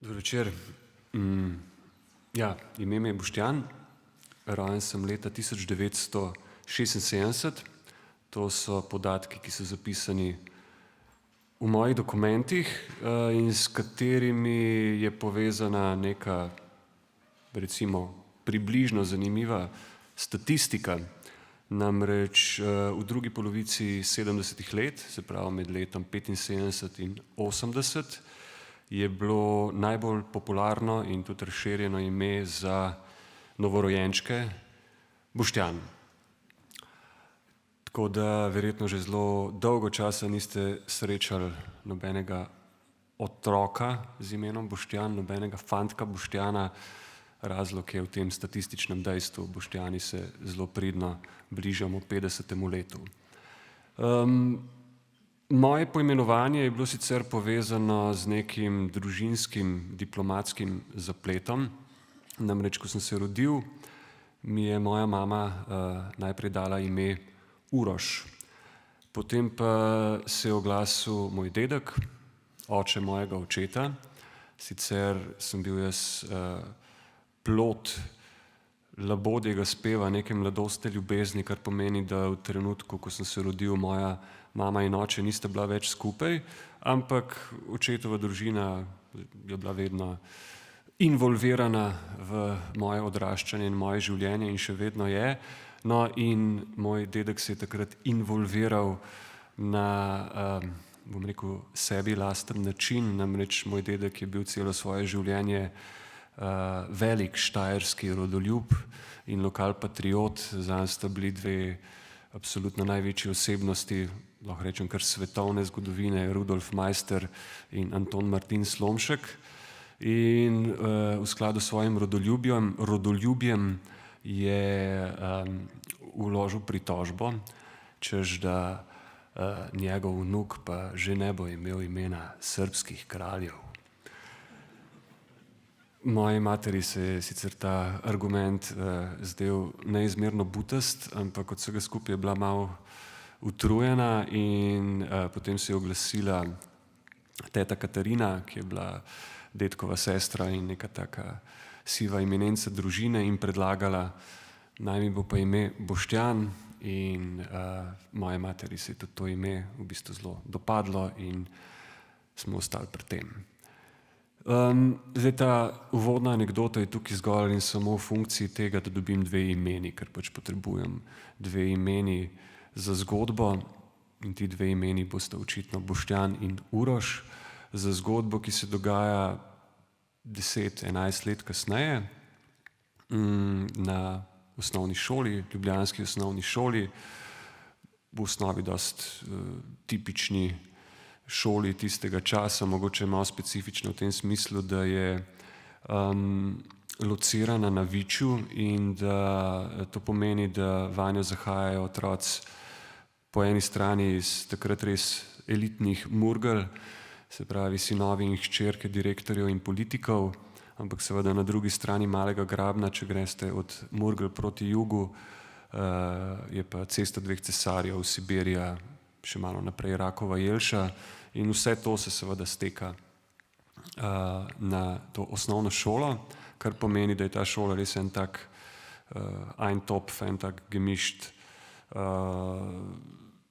Dober večer. Ja, ime mi je Boštjan, rojen sem leta 1976. To so podatki, ki so zapisani v mojih dokumentih in s katerimi je povezana neka, recimo, približno zanimiva statistika. Namreč v drugi polovici 70. let, se pravi med letom 75 in 80, je bilo najbolj popularno in tudi razširjeno ime za novorojenčke Boštjan. Tako da verjetno že zelo dolgo časa niste srečali nobenega otroka z imenom Boštjan, nobenega fantka Boštjana. Razlog je v tem statističnem dejstvu. Boštjani se zelo pridno bližamo 50. letu. Moje poimenovanje je bilo sicer povezano z nekim družinskim diplomatskim zapletom. Namreč, ko sem se rodil, mi je moja mama najprej dala ime Uroš. Potem pa se je oglasil moj dedek, oče mojega očeta. Sicer sem bil jaz plod labodjega speva neke mladosti ljubezni, kar pomeni, da v trenutku, ko sem se rodil, moja mama in oče nista bila več skupaj, ampak očetova družina je bila vedno involvirana v moje odraščanje in moje življenje in še vedno je. No, in moj dedek se je takrat involviral na, bom rekel, sebi lasten način. Namreč moj dedek je bil celo svoje življenje velik štajerski rodoljub in lokalpatriot. Zanj sta bili dve absolutno največji osebnosti, lahko rečem kar svetovne zgodovine, Rudolf Meister in Anton Martin Slomšek. In v skladu s svojim rodoljubjem je vložil pritožbo, češ da njegov vnuk pa že ne bo imel imena srbskih kraljev. Moji materi se je sicer ta argument zdel neizmerno butast, ampak od vsega skupaj je bila malo utrujena in potem se je oglasila teta Katarina, ki je bila dedkova sestra in neka taka siva eminenca družine, in predlagala, naj mi bo pa ime Boštjan, in moji materi se je tudi to ime v bistvu zelo dopadlo in smo ostali pri tem. Zdaj ta uvodna anekdota je tukaj zgolj in samo v funkciji tega, da dobim dve imeni, ker pač potrebujem dve imeni za zgodbo, in ti dve imeni bosta očitno Boštjan in Uroš, za zgodbo, ki se dogaja 10-11 let kasneje na osnovni šoli, ljubljanski osnovni šoli, v osnovi dosti tipični šoli tistega časa, mogoče malo specifično v tem smislu, da je locirana na Viču in da to pomeni, da vanjo zahajajo otroci po eni strani iz takrat res elitnih Murgel, se pravi sinovi in hčerke direktorjev in politikov, ampak seveda na drugi strani Malega Grabna, če greste od Murgel proti jugu, je pa Cesta dveh cesarjev, Sibirija, še malo naprej Rakova Jelša, in vse to se seveda steka na to osnovno šolo, kar pomeni, da je ta šola res en tak Eintopf, en tak gemišt,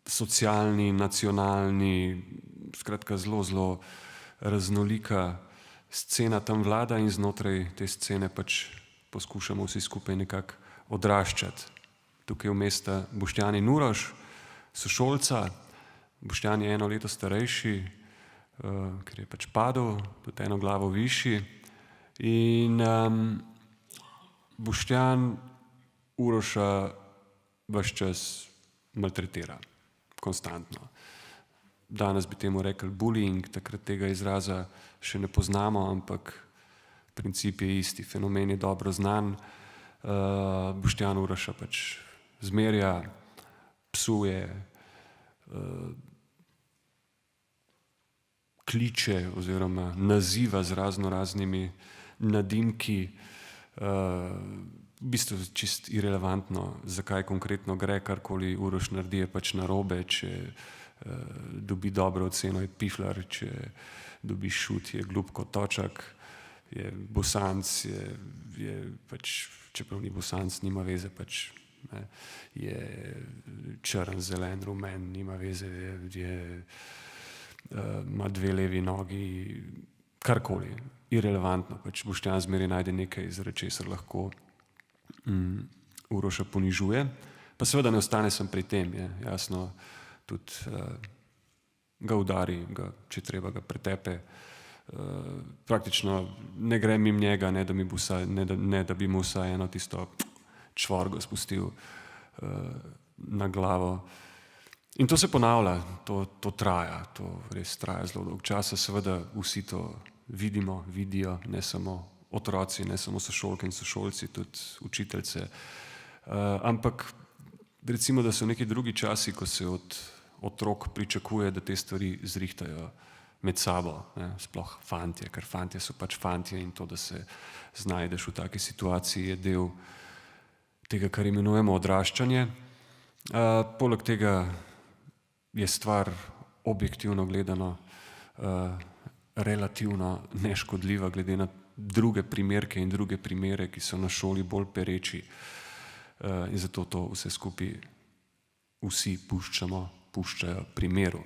socialni, nacionalni, skratka zelo raznolika scena tam vlada in znotraj te scene pač poskušamo vsi skupaj nekako odraščati. Tukaj vmes sta Boštjan in Uroš, sošolca. Boštjan je 1 leto starejši, ker je pač padel, tudi 1 glavo višji, in Boštjan Uroša ves čas maltretira, konstantno. Danes bi temu rekli bullying, takrat tega izraza še ne poznamo, ampak princip je isti, fenomen je dobro znan. Boštjan Uroša pač zmerja, psuje, kliče oziroma naziva z raznoraznimi nadimki, v bistvu čisto irelevantno, zakaj konkretno gre, karkoli Uroš naredi, je pač narobe. Če dobi dobro oceno, je piflar, če dobi šut, je glup kot točak. je Bosanc, je pač, čeprav ni Bosanc, nima veze, pač, ne, je črn, zelen, rumen, nima veze, ima 2 levi nogi, karkoli, irelevantno, pač Boštjan zmeraj najde nekaj, zaradi česar lahko Uroša ponižuje. Pa seveda ne ostane sem pri tem, je jasno, tudi ga udari, če treba ga pretepe. Praktično ne gre mimo njega, ne da bi mu vsaj eno tisto čvorgo spustil na glavo. In to se ponavlja, to traja, to res traja zelo dolgo časa. Seveda vsi to vidijo, ne samo otroci, ne samo sošolke in sošolci, tudi učiteljice. Ampak recimo, da so neki drugi časi, ko se od otrok pričakuje, da te stvari zrihtajo med sabo, ne, sploh fantje, ker fantje so pač fantje in to, da se znajdeš v taki situaciji, je del tega, kar imenujemo odraščanje. Poleg tega je stvar objektivno gledano relativno neškodljiva glede na druge primerke in druge primere, ki so na šoli bolj pereči. In zato to vse skupaj vsi puščajo primeru.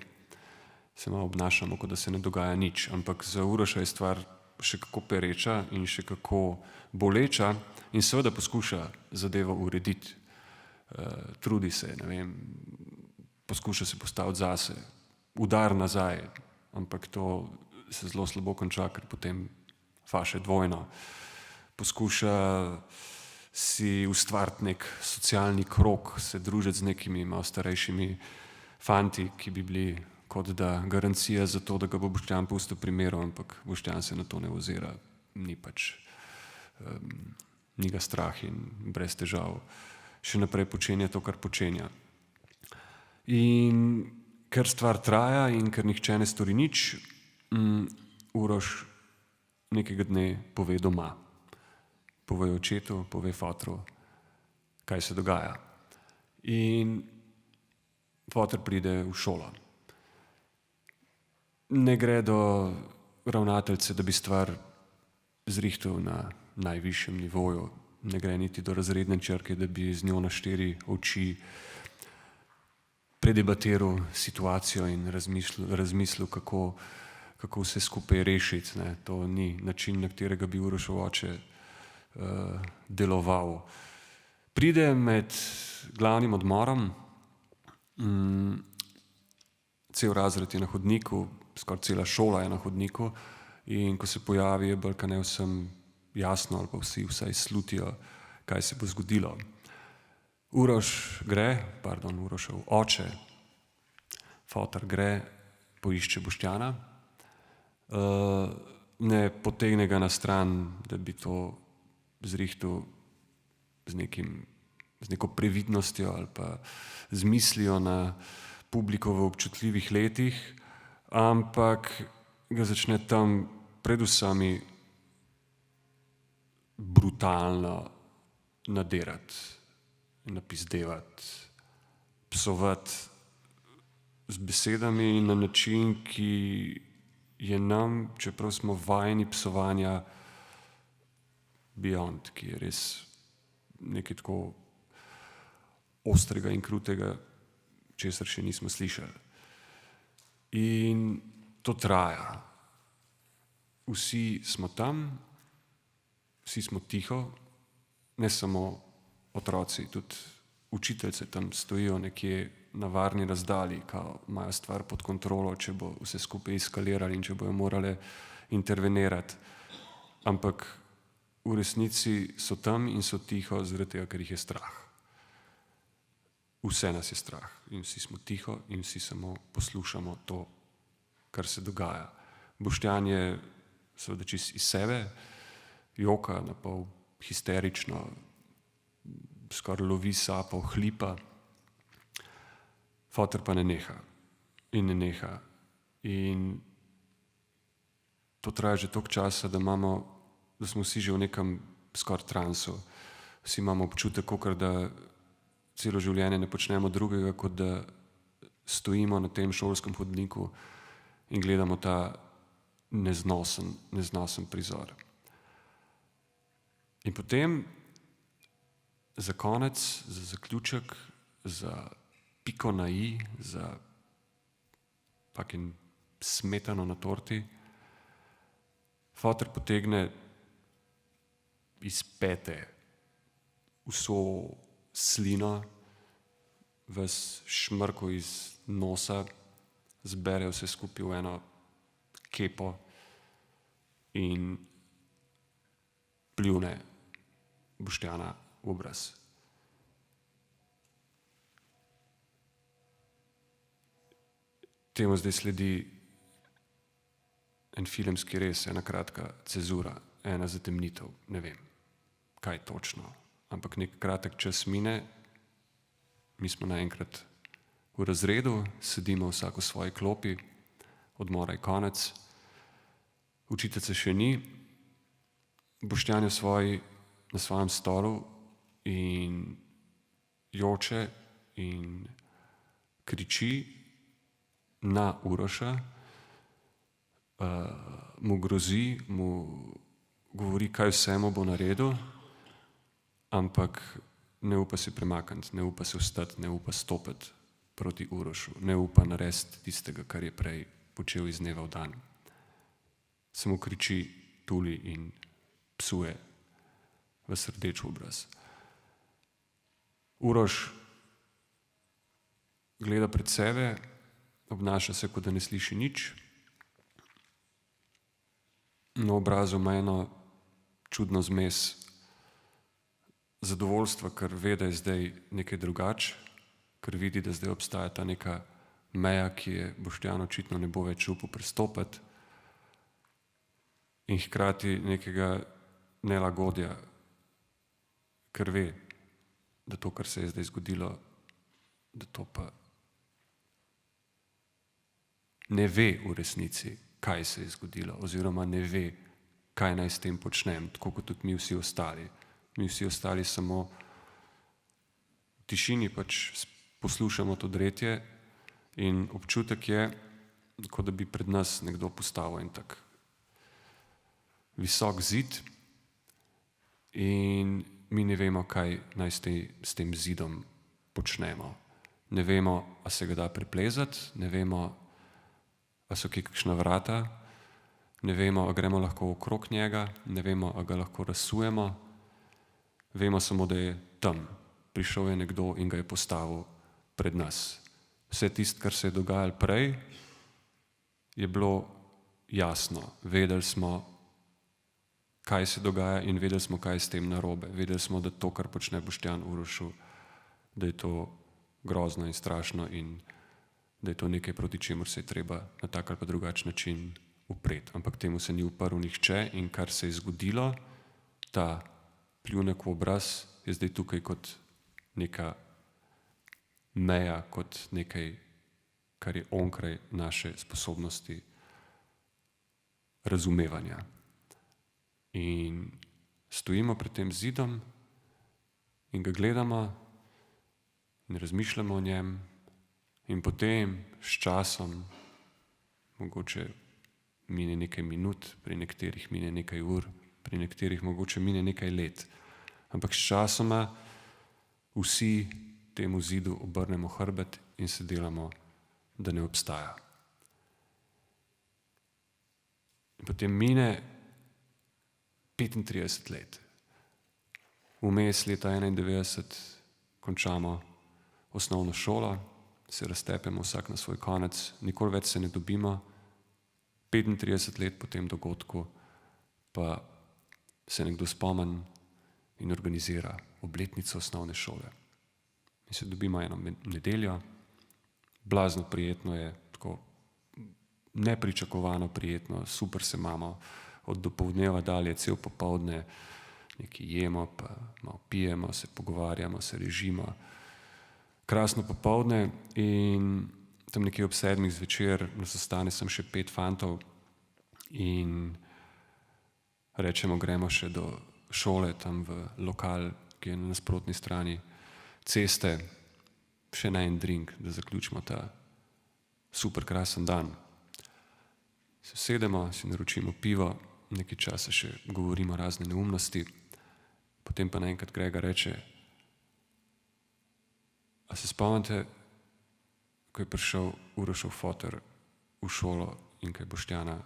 Se malo obnašamo, kot da se ne dogaja nič, ampak za Uroša je stvar še kako pereča in še kako boleča in seveda poskuša zadevo urediti. Trudi se, ne vem, poskuša se postaviti zase, udar nazaj, ampak to se zelo slabo konča, ker potem faše dvojno. Poskuša si ustvariti nek socialni krog, se družiti z nekimi malo starejšimi fanti, ki bi bili kot da garancija za to, da ga bo Boštjan pustil pri miru, ampak Boštjan se na to ne ozira, ni ga strah in brez težav še naprej počenja to, kar počenja. In ker stvar traja in ker nihče ne stori nič, Uroš nekega dne pove doma. Pove očetu, pove fotru, kaj se dogaja. In foter pride v šolo. Ne gre do ravnateljice, da bi stvar zrihtal na najvišjem nivoju, ne gre niti do razredne črke, da bi z njo na 4 oči predebatiral situacijo in razmislil, kako vse skupaj rešiti, ne. To ni način, na katerega bi Urošev oče deloval. Pride med glavnim odmorom, cel razred je na hodniku, skoraj cela šola je na hodniku in ko se pojavi, je bolj vsem jasno ali pa vsi vsaj slutijo, kaj se bo zgodilo. Urošev oče, foter gre, poišče Boštjana, ne potegne ga na stran, da bi to zrihtal z neko previdnostjo ali pa z mislijo na publiko v občutljivih letih, ampak ga začne tam pred vsemi brutalno nadirati, napizdevati, psovati z besedami na način, ki je nam, čeprav smo vajeni psovanja, beyond, ki je res nekaj tako ostrega in krutega, česar še nismo slišali. In to traja. Vsi smo tam, vsi smo tiho, ne samo otroci, tudi učiteljice tam stojijo nekje na varni razdalji, kao imajo stvar pod kontrolo, če bo vse skupaj eskaliralo in če bojo morale intervenirati. Ampak v resnici so tam in so tiho zaradi tega, ker jih je strah. Vse nas je strah in vsi smo tiho in vsi samo poslušamo to, kar se dogaja. Boštjan je seveda čisto iz sebe, joka napol histerično, skoraj lovi sapo, hlipa, foter pa ne neha in ne neha. In to traja že toliko časa, da smo vsi že v nekem skoraj transu. Vsi imamo občutek, kakor da celo življenje ne počnemo drugega, kot da stojimo na tem šolskem hodniku in gledamo ta neznosen prizor. In potem za konec, za zaključek, za piko na i, za fucking smetano na torti, foter potegne iz pete vso slino, ves šmrko iz nosa, zbere vse skupaj v eno kepo in pljune Boštjana v obraz. Temu zdaj sledi en filmski res, ena kratka cezura, ena zatemnitev, ne vem, kaj točno. Ampak nek kratek čas mine, mi smo naenkrat v razredu, sedimo vsak v svoji klopi, odmora je konec, učiteljice še ni, Boštjan je na svojem stolu in joče in kriči na Uroša, mu grozi, mu govori, kaj vse mu bo naredil, ampak ne upa se premakniti, ne upa se vstati, ne upa stopiti proti Urošu, ne upa narediti tistega, kar je prej počel iz dneva v dan. Samo kriči, tuli in psuje v srdeč obraz. Uroš gleda pred sebe, obnaša se, kot da ne sliši nič. Na obrazu ima eno čudno zmes zadovoljstva, ker ve, da je zdaj nekaj drugače, ker vidi, da zdaj obstaja ta neka meja, ki je Boštjan očitno ne bo več upal prestopiti, in hkrati nekega nelagodja, ker ve, da to, kar se je zdaj zgodilo, da to pa ne ve v resnici, kaj se je zgodilo, oziroma ne ve, kaj naj s tem počnem, tako kot tudi mi vsi ostali. Mi vsi ostali samo v tišini pač poslušamo to dretje in občutek je, kot da bi pred nas nekdo postavil en tak visok zid in mi ne vemo, kaj naj s tem zidom počnemo. Ne vemo, a se ga da preplezati, ne vemo, a so kje kakšna vrata, ne vemo, a gremo lahko okrog njega, ne vemo, a ga lahko razsujemo, vemo samo, da je tam. Prišel je nekdo in ga je postavil pred nas. Vse tisto, kar se je dogajalo prej, je bilo jasno. Vedeli smo, kaj se dogaja in vedeli smo, kaj je s tem narobe. Vedeli smo, da to, kar počne Boštjan Urošu, da je to grozno in strašno in da je to nekaj, proti čemur se je treba na tak ali pa drugačen način upreti. Ampak temu se ni uprl nihče in kar se je zgodilo, ta pljunek v obraz, je zdaj tukaj kot neka meja, kot nekaj, kar je onkraj naše sposobnosti razumevanja. In stojimo pred tem zidom in ga gledamo in razmišljamo o njem in potem s časom, mogoče mine nekaj minut, pri nekaterih mine nekaj ur, pri nekaterih mogoče mine nekaj let, ampak s časoma vsi temu zidu obrnemo hrbet in se delamo, da ne obstaja. In potem mine 35 let. Vmes leta 1991 končamo osnovno šolo, se raztepemo vsak na svoj konec, nikoli več se ne dobimo, 35 let po tem dogodku pa se nekdo spomni in organizira obletnico osnovne šole. In se dobimo eno nedeljo, blazno prijetno je, tako nepričakovano prijetno, super se imamo, od dopoldneva dalje, cel popoldne nekaj jemo, pa malo pijemo, se pogovarjamo, se režimo. Krasno popoldne in tam nekje ob 7 zvečer nas ostane sem še 5 fantov in rečemo, gremo še do šole, tam v lokal, ki je na nasprotni strani ceste, še na en drink, da zaključimo ta super krasen dan. Se sedemo, si naročimo pivo, nekaj časa še govorimo razne neumnosti potem pa naenkrat Grega reče, a se spomnite, ko je prišel Urošov foter v šolo in ko je Boštjana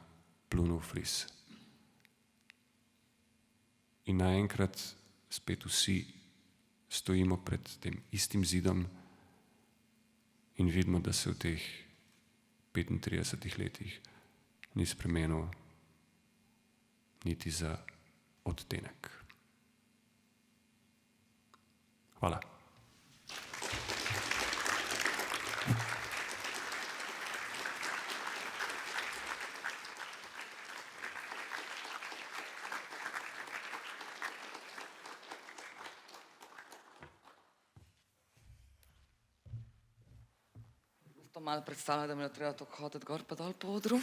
plunil v fris. In naenkrat spet vsi stojimo pred tem istim zidom in vidimo, da se v teh 35 letih ni spremenil niti za odtenek. Hvala. To malo predstavljam, da mi je treba tako hoditi gor pa dol po odru.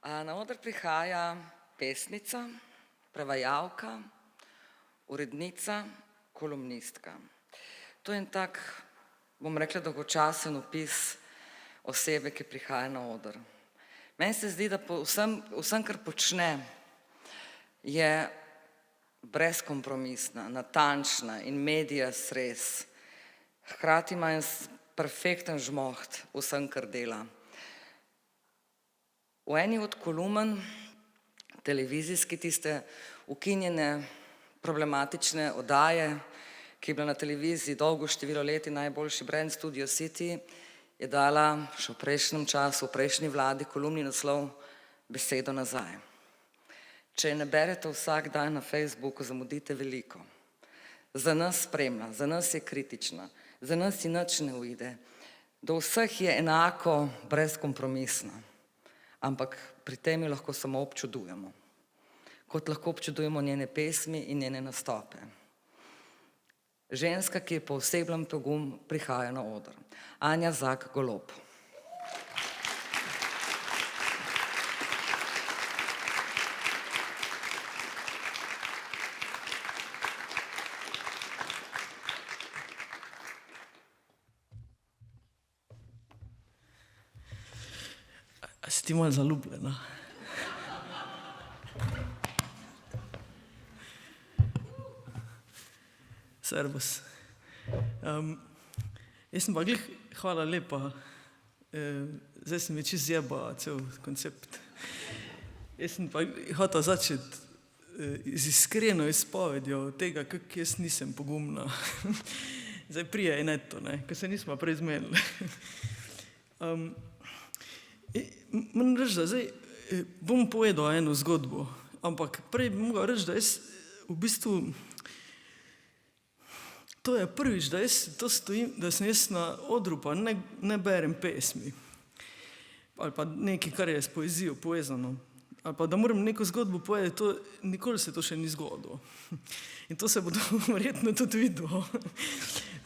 Na oder prihaja pesnica, prevajalka, urednica, kolumnistka. To je en tak, bom rekla, dolgočasen opis osebe, ki prihaja na oder. Meni se zdi, da po vsem, kar počne, je brezkompromisna, natančna in medias res. Hkrati ima en perfekten žmoht vsem, kar dela. V eni od kolumen, televizijski, tiste ukinjene problematične oddaje, ki je bila na televiziji dolgo število let in najboljši brand Studio City, je dala še v prejšnjem času, v prejšnji vladi kolumni naslov Besedo nazaj. Če ne berete vsak dan na Facebooku, zamudite veliko. Za nas spremlja, za nas je kritična, za nas si nič ne uide. Do vseh je enako brezkompromisna, ampak pri tem jo lahko samo občudujemo. Kot lahko občudujemo njene pesmi in njene nastope. Ženska, ki je po osebnem pogum prihaja na oder. Anja Zak Golob. A si ti malo zaljubljena? Servus. Jaz sem pa glih, hvala lepa, zdaj sem mi čist zjeba cel koncept. Jaz sem pa hotel začeti z iskreno izpovedjo tega, kako jaz nisem pogumna. Zdaj prije je neto, ko se nismo prej zmenili. Moram reči, da zdaj bom povedal eno zgodbo, ampak prej bi mogel reči, da jaz v bistvu to je prvič, da jaz to stojim, da sem jaz na odru pa ne berem pesmi. Ali pa nekaj, kar je s poezijo povezano. Ali pa da moram neko zgodbo povedati, nikoli se to še ni zgodilo. In to se bo verjetno tudi videlo.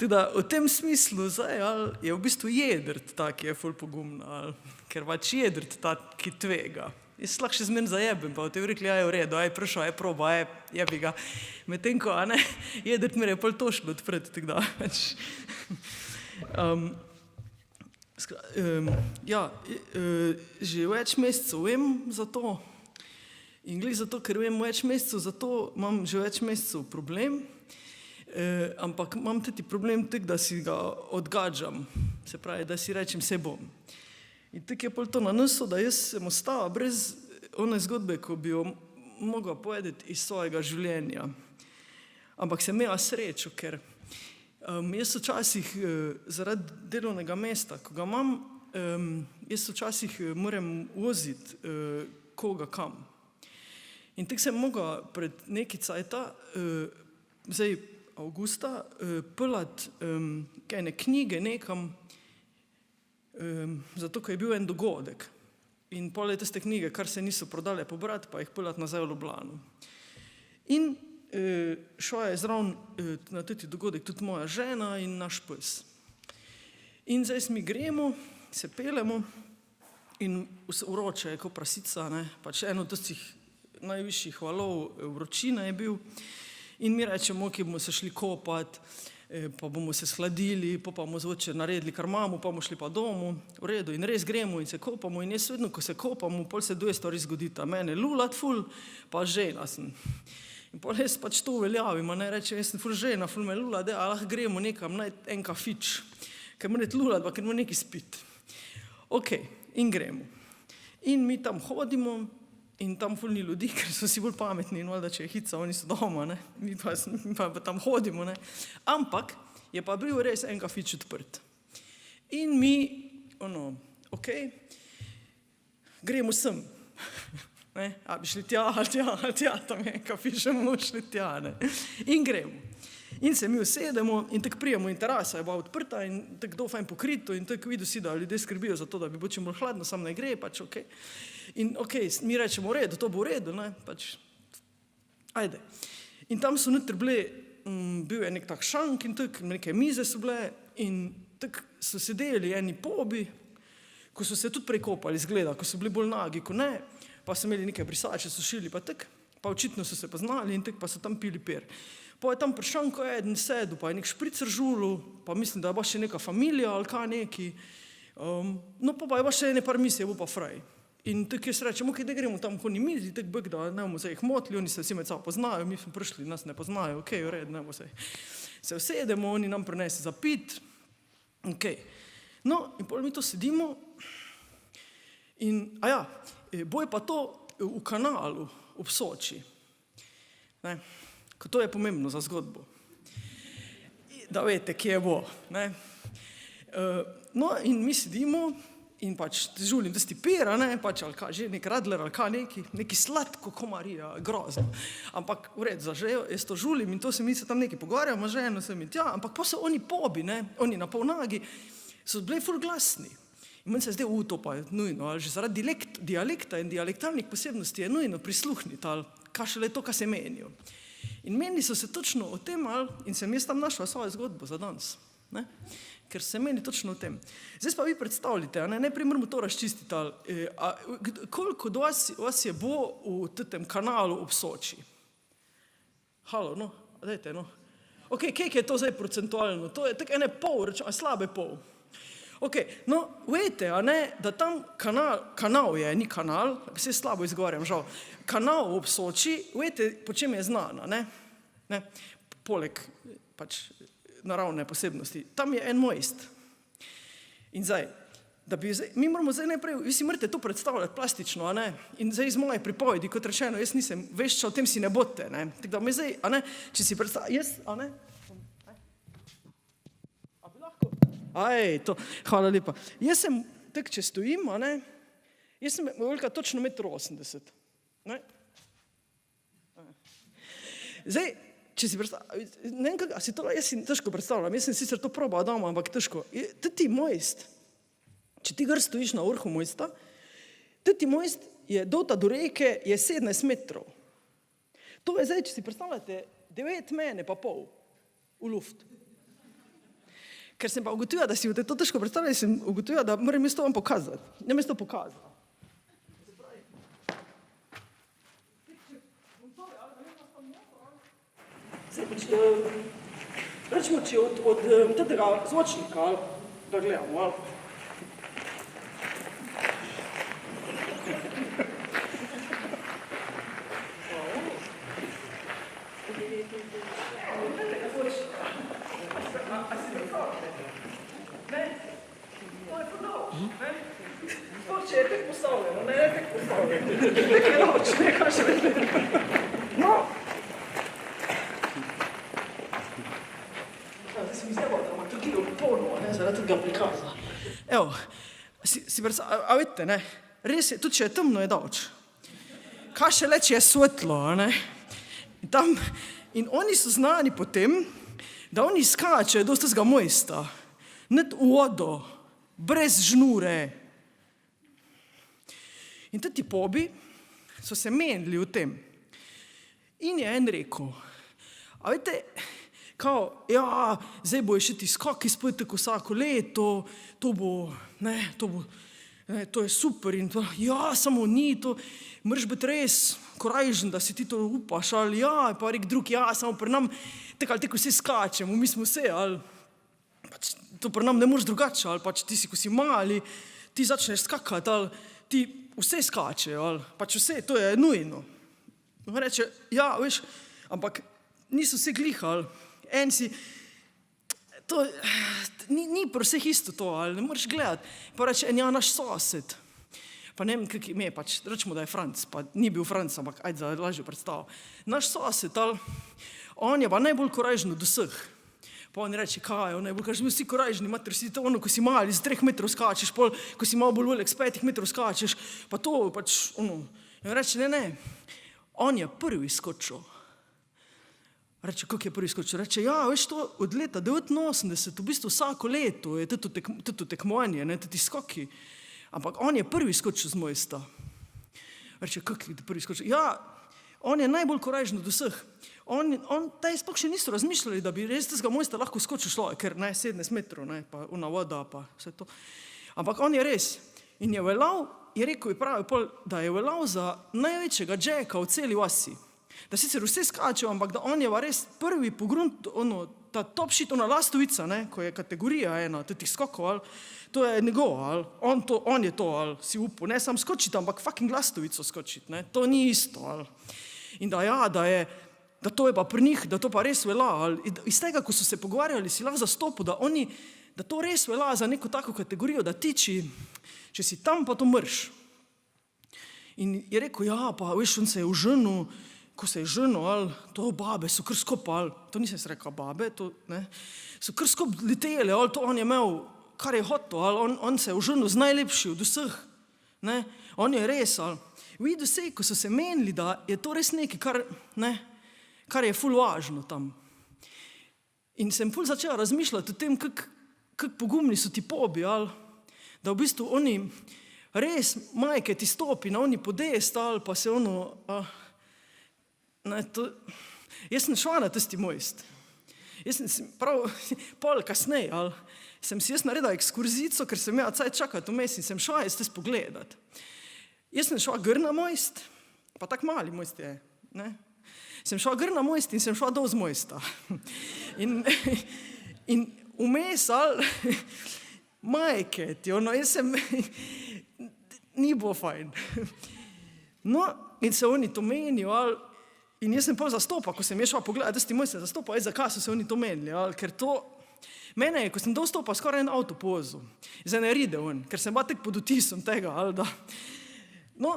Teda v tem smislu zdaj, ali je v bistvu jedrt tak, ki je ful pogumna, ker pač jedrt tak, ki tvega. Jaz lahko še zmeraj zajebem, pa v tebi rekli, je v redu, prišel, proba, jebi ga. Medtem ko, jedrt mir je pol tošlo odpred, tako da, pač. Že več mesecev vem za to in glih zato, ker vem več mesecev, zato imam že več mesecev problem, ampak imam tudi problem tak, da si ga odgađam, se pravi, da si rečem, se bom. In tako je pol to naneslo, da jaz sem ostala brez one zgodbe, ko bi jo mogla povedati iz svojega življenja. Ampak sem imela srečo, ker jaz včasih zaradi delovnega mesta, ko ga imam, jaz včasih moram voziti koga kam. In tako sem mogla pred neki cajta, zdaj avgusta, peljati ene knjige nekam, zato, ko je bil en dogodek. In pol je tiste knjige, kar se niso prodale pobrati, pa jih peljati nazaj v Ljubljano. In šla je zraven na teti dogodek tudi moja žena in naš pes. In zdaj mi gremo, se peljemo in vroče je ko prasica, pač eno od tistih najvišjih valov vročina je bil. In mi rečemo, ki bomo se šli kopati, pa bomo se shladili, pa bomo zvečer naredili, kar imamo, pa bomo šli pa domu, v redu, in res gremo in se kopamo in jaz vedno, ko se kopamo, pol se dve stvari zgodita. Mene lulat ful, pa žena sem. In potem jaz pač to uveljavim, ne, rečem, jaz sem ful žena, ful me lula, da lahko gremo nekam, najti en kafič, ker me net lula, ker me nekaj spiti. Ok, in gremo. In mi tam hodimo in tam ful ni ljudi, ker so si bolj pametni in valjda, če je hica, oni so doma, ne, mi pa tam hodimo, ne. Ampak je pa bil res en kafič odprt. In mi, ok, gremo sem. Ne? A bi šli tja, ali tja, tam je en kafič, bomo šli tja, ne. In gremo. In se mi usedemo in tako prijemo in terasa je bila odprta in tako do fajn pokrito in tako vidio si, da ljudje skrbijo za to, da bi bilo čim bolj hladno, sam ne gre, pač ok. In ok, mi rečemo v redu, to bo v redu, ne, pač, ajde. In tam so notri bile, bil je nek tak šank in tako, neke mize so bile in tako so sedeli eni pobi, ko so se tudi prekopali, izgleda, ko so bili bolj nagi, ko ne, pa so imeli neke brisače, so šili pa tako, pa očitno so se poznali in tako pa so tam pili per. Pa je tam pri šanku eden sedel, pa je nek špricer žulil, pa mislim, da je bila še neka familija ali kaj neki. No, pa je bila še ene par misije, je bil pa fraj. In tako jaz rečem, ok, da gremo tam koni mizi, tako bek, da ne bomo se jih motili, oni se vsi med sabo poznajo, mi smo prišli, nas ne poznajo, ok, v redu, ne bomo se usedemo, oni nam prinese za pit, ok. No, in potem mi to sedimo in, bo je pa to v kanalu ob Soči, ne. Ko to je pomembno za zgodbo, da veste, kje bo, ne. No, in mi sedimo in pač žulim tisti pir, ne, pač ali kaj že, nek radler ali kaj neki sladko komarija, grozno. Ampak v redu, jaz to žulim in to se mi se tam nekaj pogovarjamo, ženo sem in tja, ampak pa so oni pobi, ne, oni na polnagi, so bili ful glasni. In meni se zdaj to pa je nujno, ali že zaradi dialekta in dialektalnih posebnosti je nujno prisluhniti, ali kaj šele to, kaj se menijo. In meni so se točno o tem, in sem jaz tam našla svojo zgodbo za danes, ne? Ker se meni točno o tem. Zdaj pa vi predstavljate, najprej moramo to razčistiti, koliko do vas je bo v tem kanalu ob Soči? Halo, no, dajte, no. Ok, kje je to zdaj procentualno? To je tako ene pol, slabe pol. Ok, no, vejte, da tam kanal je, ni kanal, se slabo izgovarjam, žal, kanal ob Soči, vejte, po čem je znana, ne, poleg pač naravne posebnosti, tam je en most. In zdaj, mi moramo zdaj najprej, vi si morate to predstavljati plastično, in zdaj iz moje pripovedi, kot rečeno, jaz nisem vešča, o tem si ne bote, tako da mi zdaj, če si predstavljate, jaz, hvala lepa. Jaz sem, tako če stojim, jaz sem velika točno 1,80 m. Zdaj, če si predstavljam, ne vem, jaz si težko predstavljam, jaz sem sicer to probal doma, ampak težko. Ti most, če ti gor stojiš na vrhu mosta, ti most je dota do reke, je 17 metrov. To je zdaj, če si predstavljate, 9 mene pa pol v luft. Ker sem pa ugotovila, da si to težko predstavljati, sem ugotovila, da moram jaz to vam pokazati. Ne bom jaz to pokazala. Rečemo, če od tega zvočnika, da gledamo, če je tek postavljeno, ne je tek postavljeno. Tek je noč, nekaj še vedno. No. Zdaj se mi zdaj dramaturgijo popolnoma, zaradi tega prikaza. Evo, a vidite, ne, res je, tudi če je temno, je davč. Kaj še le, če je svetlo, ne. In oni so znani po tem, da oni skačejo dosti tega mojsta, net v vodo, brez žnure. In ti pobi so se menili o tem. In je en rekel, a veste, kao, zdaj bojo še ti skaki spet tako vsako leto, to je super in to, samo ni to, moraš biti res korajžen, da si ti to upaš, ali pa rek drug, samo pri nam, tako ali tako vsi skačemo, mi smo vse, ali pač to pri nam ne moreš drugače, ali pač ti si, ko si mali, ti začneš skakati, ali ti vse skačejo, ali pač vse, to je nujno. On reče, veš, Ampak niso vsi glihali. En si, to ni pri vseh isto to, ali ne moreš gledati. Pa reče, ja, naš sosed. Pa ne vem, kak ime, pač, rečemo, da je Franc, pa ni bil Franc, ampak ajde za lažjo predstavo. Naš sosed, ali, on je pa najbolj korajžen od vseh. Pa on reče, kaj je, on najbolj, kaže, mi vsi korajžni, mater, si to ono, ko si mali, z 3 metrov skačeš, pol, ko si malo bolj velik, z 5 metrov skačeš, pa to, pač, ono. In reče, ne, on je prvi skočil. Reče, kako je prvi skočil? Reče, ja, veš to, od leta 89, v bistvu vsako leto je to tekmovanje, ne, ti skoki. Ampak on je prvi skočil z mojsta. Reče, kako je prvi skočil? Ja, on je najbolj korajžen od vseh. Taj sploh še niso razmišljali, da bi res tega mojsta lahko skočil človek, ker ne, 17 metrov, ne, pa ona voda, pa vse to. Ampak on je res. In je velal, je rekel, da je velal za največjega džeka v celi vasi. Da sicer vse skačejo, ampak da on je res prvi pogrunt, ono, ta top shit, ona lastovica, ne, ko je kategorija ena, tih skokov, ali, to je njegov, ali, on je to, ali si upal, ne sam skočiti, ampak fucking lastovico skočiti, ne, to ni isto, ali. In da ja, da to je pa pri njih, da to pa res velja, ali iz tega, ko so se pogovarjali, si lahko zastopil, da to res velja za neko tako kategorijo, da ti, če si tam, pa to mrš. In je rekel, ja, pa veš, on se je oženil, ko se je ženil, ali to babe so kar skupaj, to nisem se rekel babe, to, ne, so kar skupaj letele, ali to on je imel, kar je hotel, ali on se je oženil z najlepši od vseh, ne, on je res, ali videl se, ko so se menili, da je to res nekaj, kar je ful važno tam. In sem ful začela razmišljati o tem, kak pogumni so ti pobi, ali da v bistvu oni res majke ti stopi na oni podest, ali pa se ono, jaz sem šla na tisti mojst. Jaz sem prav pol kasneje, ali sem si jaz naredila ekskurzico, ker sem imela cajt čakati vmes in sem šla jaz pogledati. Jaz sem šla gor na mojst, pa tak mali mojst je, ne. Sem šla gor na mojst in sem šla dol z mojsta. In vmes, ali majke ti, ono, jaz sem, ni bilo fajn. No, in se oni to menijo, ali in jaz sem pol zastopa, ko sem je šla pogledati, tisti moj sem zastopa, zakaj so se oni to menili, ker to, mene je, ko sem dol stopa, skoraj en avto povozil. Zdaj ne ride on, ker sem pa tek pod vtisom tega, ali da. No,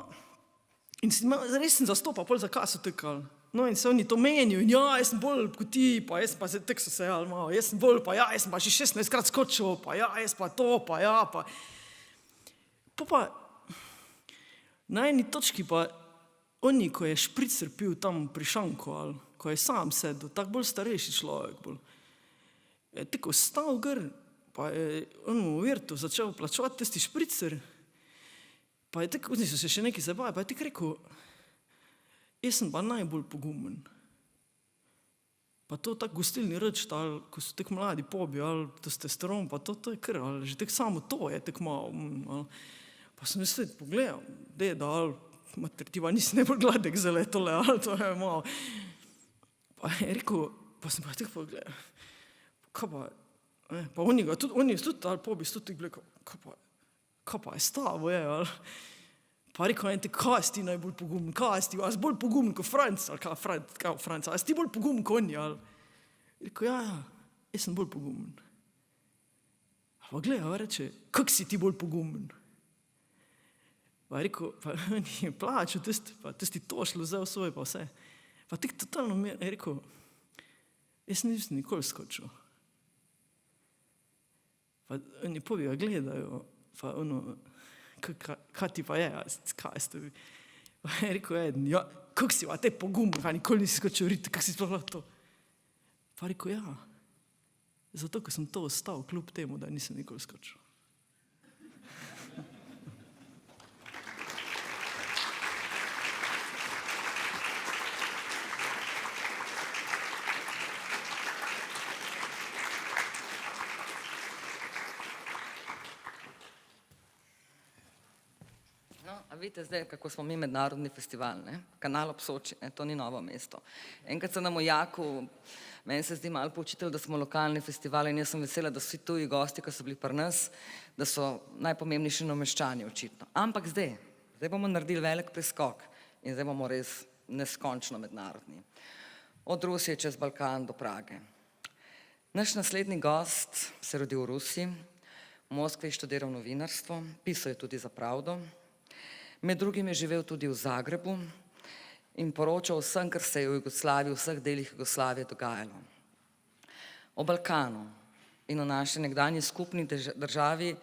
in res sem zastopa, pol zakaj so tekali. No, in se oni to menijo, in ja, jaz sem bolj kot ti, pa jaz pa se tek so se, ali malo, jaz sem bolj, pa ja, jaz sem pa še 16krat skočil, pa ja, jaz pa to, pa ja, pa. Pa na eni točki pa oni, ko je špricer pil tam pri šanku, ali ko je sam sedel, tak bolj starejši človek, je tako stal gor, pa je on v virtu začel plačevati tisti špricer, pa je tako, oni so se še nekaj zabavali, pa je tako rekel, jaz sem pa najbolj pogumen. Pa to tako gostilni reč, ali ko so tako mladi pobi, ali testosteron, pa to je kar, ali že tako samo to je tako malo, pa sem jaz sled pogledal, deda, ali mater, ti pa nisi najbolj gladek zale tole, ali to je malo. Pa je rekel, pa sem pa tako pogledal, kaj pa, pa oni so tudi, ali pobi so tudi gledal, kaj pa je stavo je, ali. Pa rekel, kaj si ti najbolj pogumen, kaj si ti, a si bolj pogumen kot Franc, ali kaj Franc, a si ti bolj pogumen kot oni, ali. Rekel, ja, jaz sem bolj pogumen. Pa gleda, reče, kak si ti bolj pogumen? Pa rekel, pa oni je plačal pa tisti tošlo vzel svoj, pa vse. Pa tik totalno mi je rekel, jaz nisem nikoli skočil. Pa oni povijo, gledajo, pa ono, kaj ti pa je, kaj ste vi? Pa je rekel, ja, kak si pa te pogumen, kaj nikoli nisi skočil riti, kak si sploh to? Pa rekel, ja, zato, ko sem to ostal, kljub temu, da nisem nikoli skočil. A vidite zdaj, kako smo mi mednarodni festival, ne? Kanal ob Soči, ne? To ni Novo mesto. Enkrat se nam v Jaku, meni se zdi malo poučitelj, da smo lokalni festival in jaz sem vesela, da so vsi tuji gosti, ki so bili pri nas, da so najpomembnejši nameščani očitno. Ampak zdaj bomo naredili velik preskok in zdaj bomo res neskončno mednarodni. od Rusije čez Balkan do Prage. Naš naslednji gost se je rodil v Rusiji, v Moskvi je študiral novinarstvo, pisal je tudi za Pravdo, med drugim je živel tudi v Zagrebu in poročal vsem, kar se je v Jugoslaviji, v vseh delih Jugoslavije dogajalo. O Balkanu in o naši nekdanji skupni državi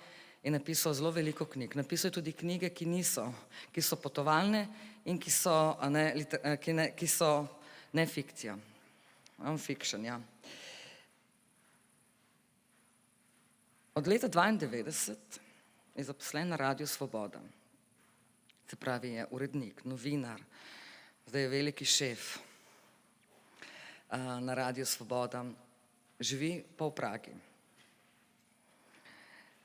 je napisal zelo veliko knjig. Napisal je tudi knjige, ki so potovalne in ki so ne fikcija, non-fiction, ja. Od leta 1992 je zaposlen na Radiu Svoboda. Se pravi, je urednik, novinar, zdaj je veliki šef na Radiu Svoboda, živi pa v Pragi.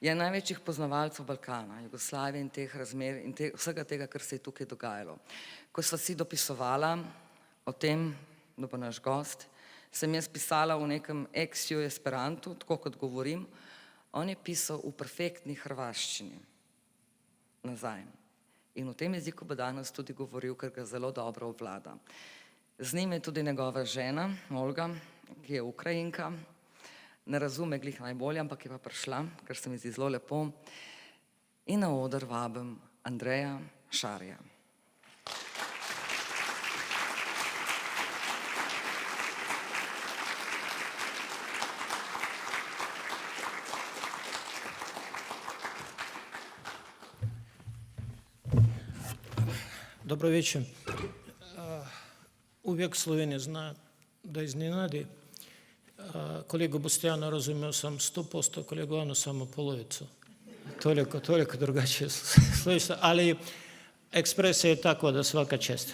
Je največjih poznavalcev Balkana, Jugoslavije in teh razmer in vsega tega, kar se je tukaj dogajalo. Ko sva si dopisovala o tem, da bo naš gost, sem jaz pisala v nekem ex-ju esperantu, tako kot govorim, on je pisal v perfektni hrvaščini nazaj. In v tem jeziku bo danes tudi govoril, ker ga zelo dobro obvlada. Z njim je tudi njegova žena, Olga, ki je Ukrajinka, ne razume glih najbolje, ampak je pa prišla, ker se mi zdi zelo lepo. In na oder vabim Andreja Šarja. Dobro večer. Uvijek Slovenija zna da iznenadi. Kolegu Bostjana razumio sam 100%, kolegu Anu samo polovicu. Toliko drugačije složište, ali ekspresija je takva da svaka čast.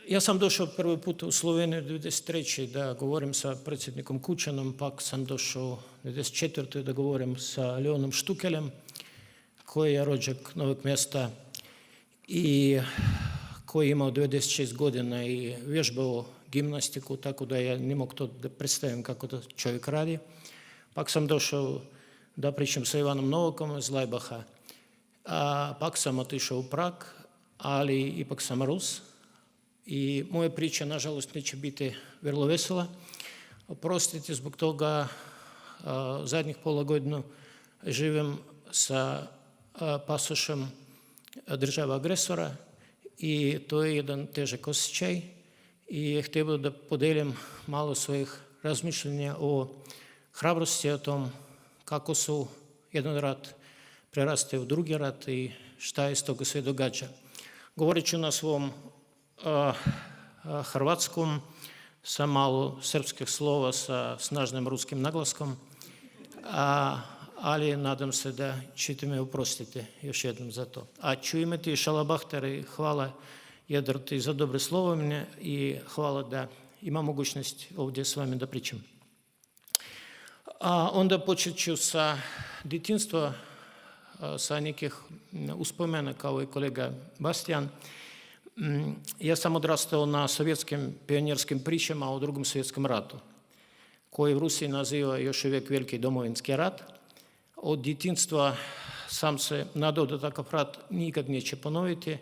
Ja sam došao prvi put u Sloveniju 1993. da govorim sa predsjednikom Kučanom, pak sam došao 1994. da govorim sa Leonom Štukeljem, koji je rođak Novog Mjesta i koji je imao 96 godina i vježbao gimnastiku, tako da ja ne mogu to da predstavim kako to čovjek radi. Pak sam došao da pričam sa Ivanom Novakom iz Lajbaha, pak sam otišao u Prag, ali ipak sam Rus i moja priča nažalost neće biti vrlo vesela. Oprostite, zbog toga zadnjih pola godinu živim sa pasošem država agresora i to je jedan težak osjećaj i htio da podelim malo svojih razmišljenja o hrabrosti, o tom kako su jedan rat prerastao u drugi rat i šta je s toga sve događa. Govorit ću na svom hrvatskom sa malo srpskih slova sa snažnim ruskim naglaskom, ali nadam se da ćete me oprostiti još jednom za to. A ću imati šalabahter i hvala Jedrti za dobre slovo mene i hvala da imam mogućnost ovdje s vami da pričam. Onda počet ću sa djetinjstva, sa nekih uspomena kao i kolega Bastian. Ja sam odrastao na sovjetskim pionirskim pričama o Drugom svjetskom ratu, koji u Rusiji naziva još uvijek Veliki domovinski rat. Od djetinjstva sam se nadao da takav rat nikad neće ponoviti,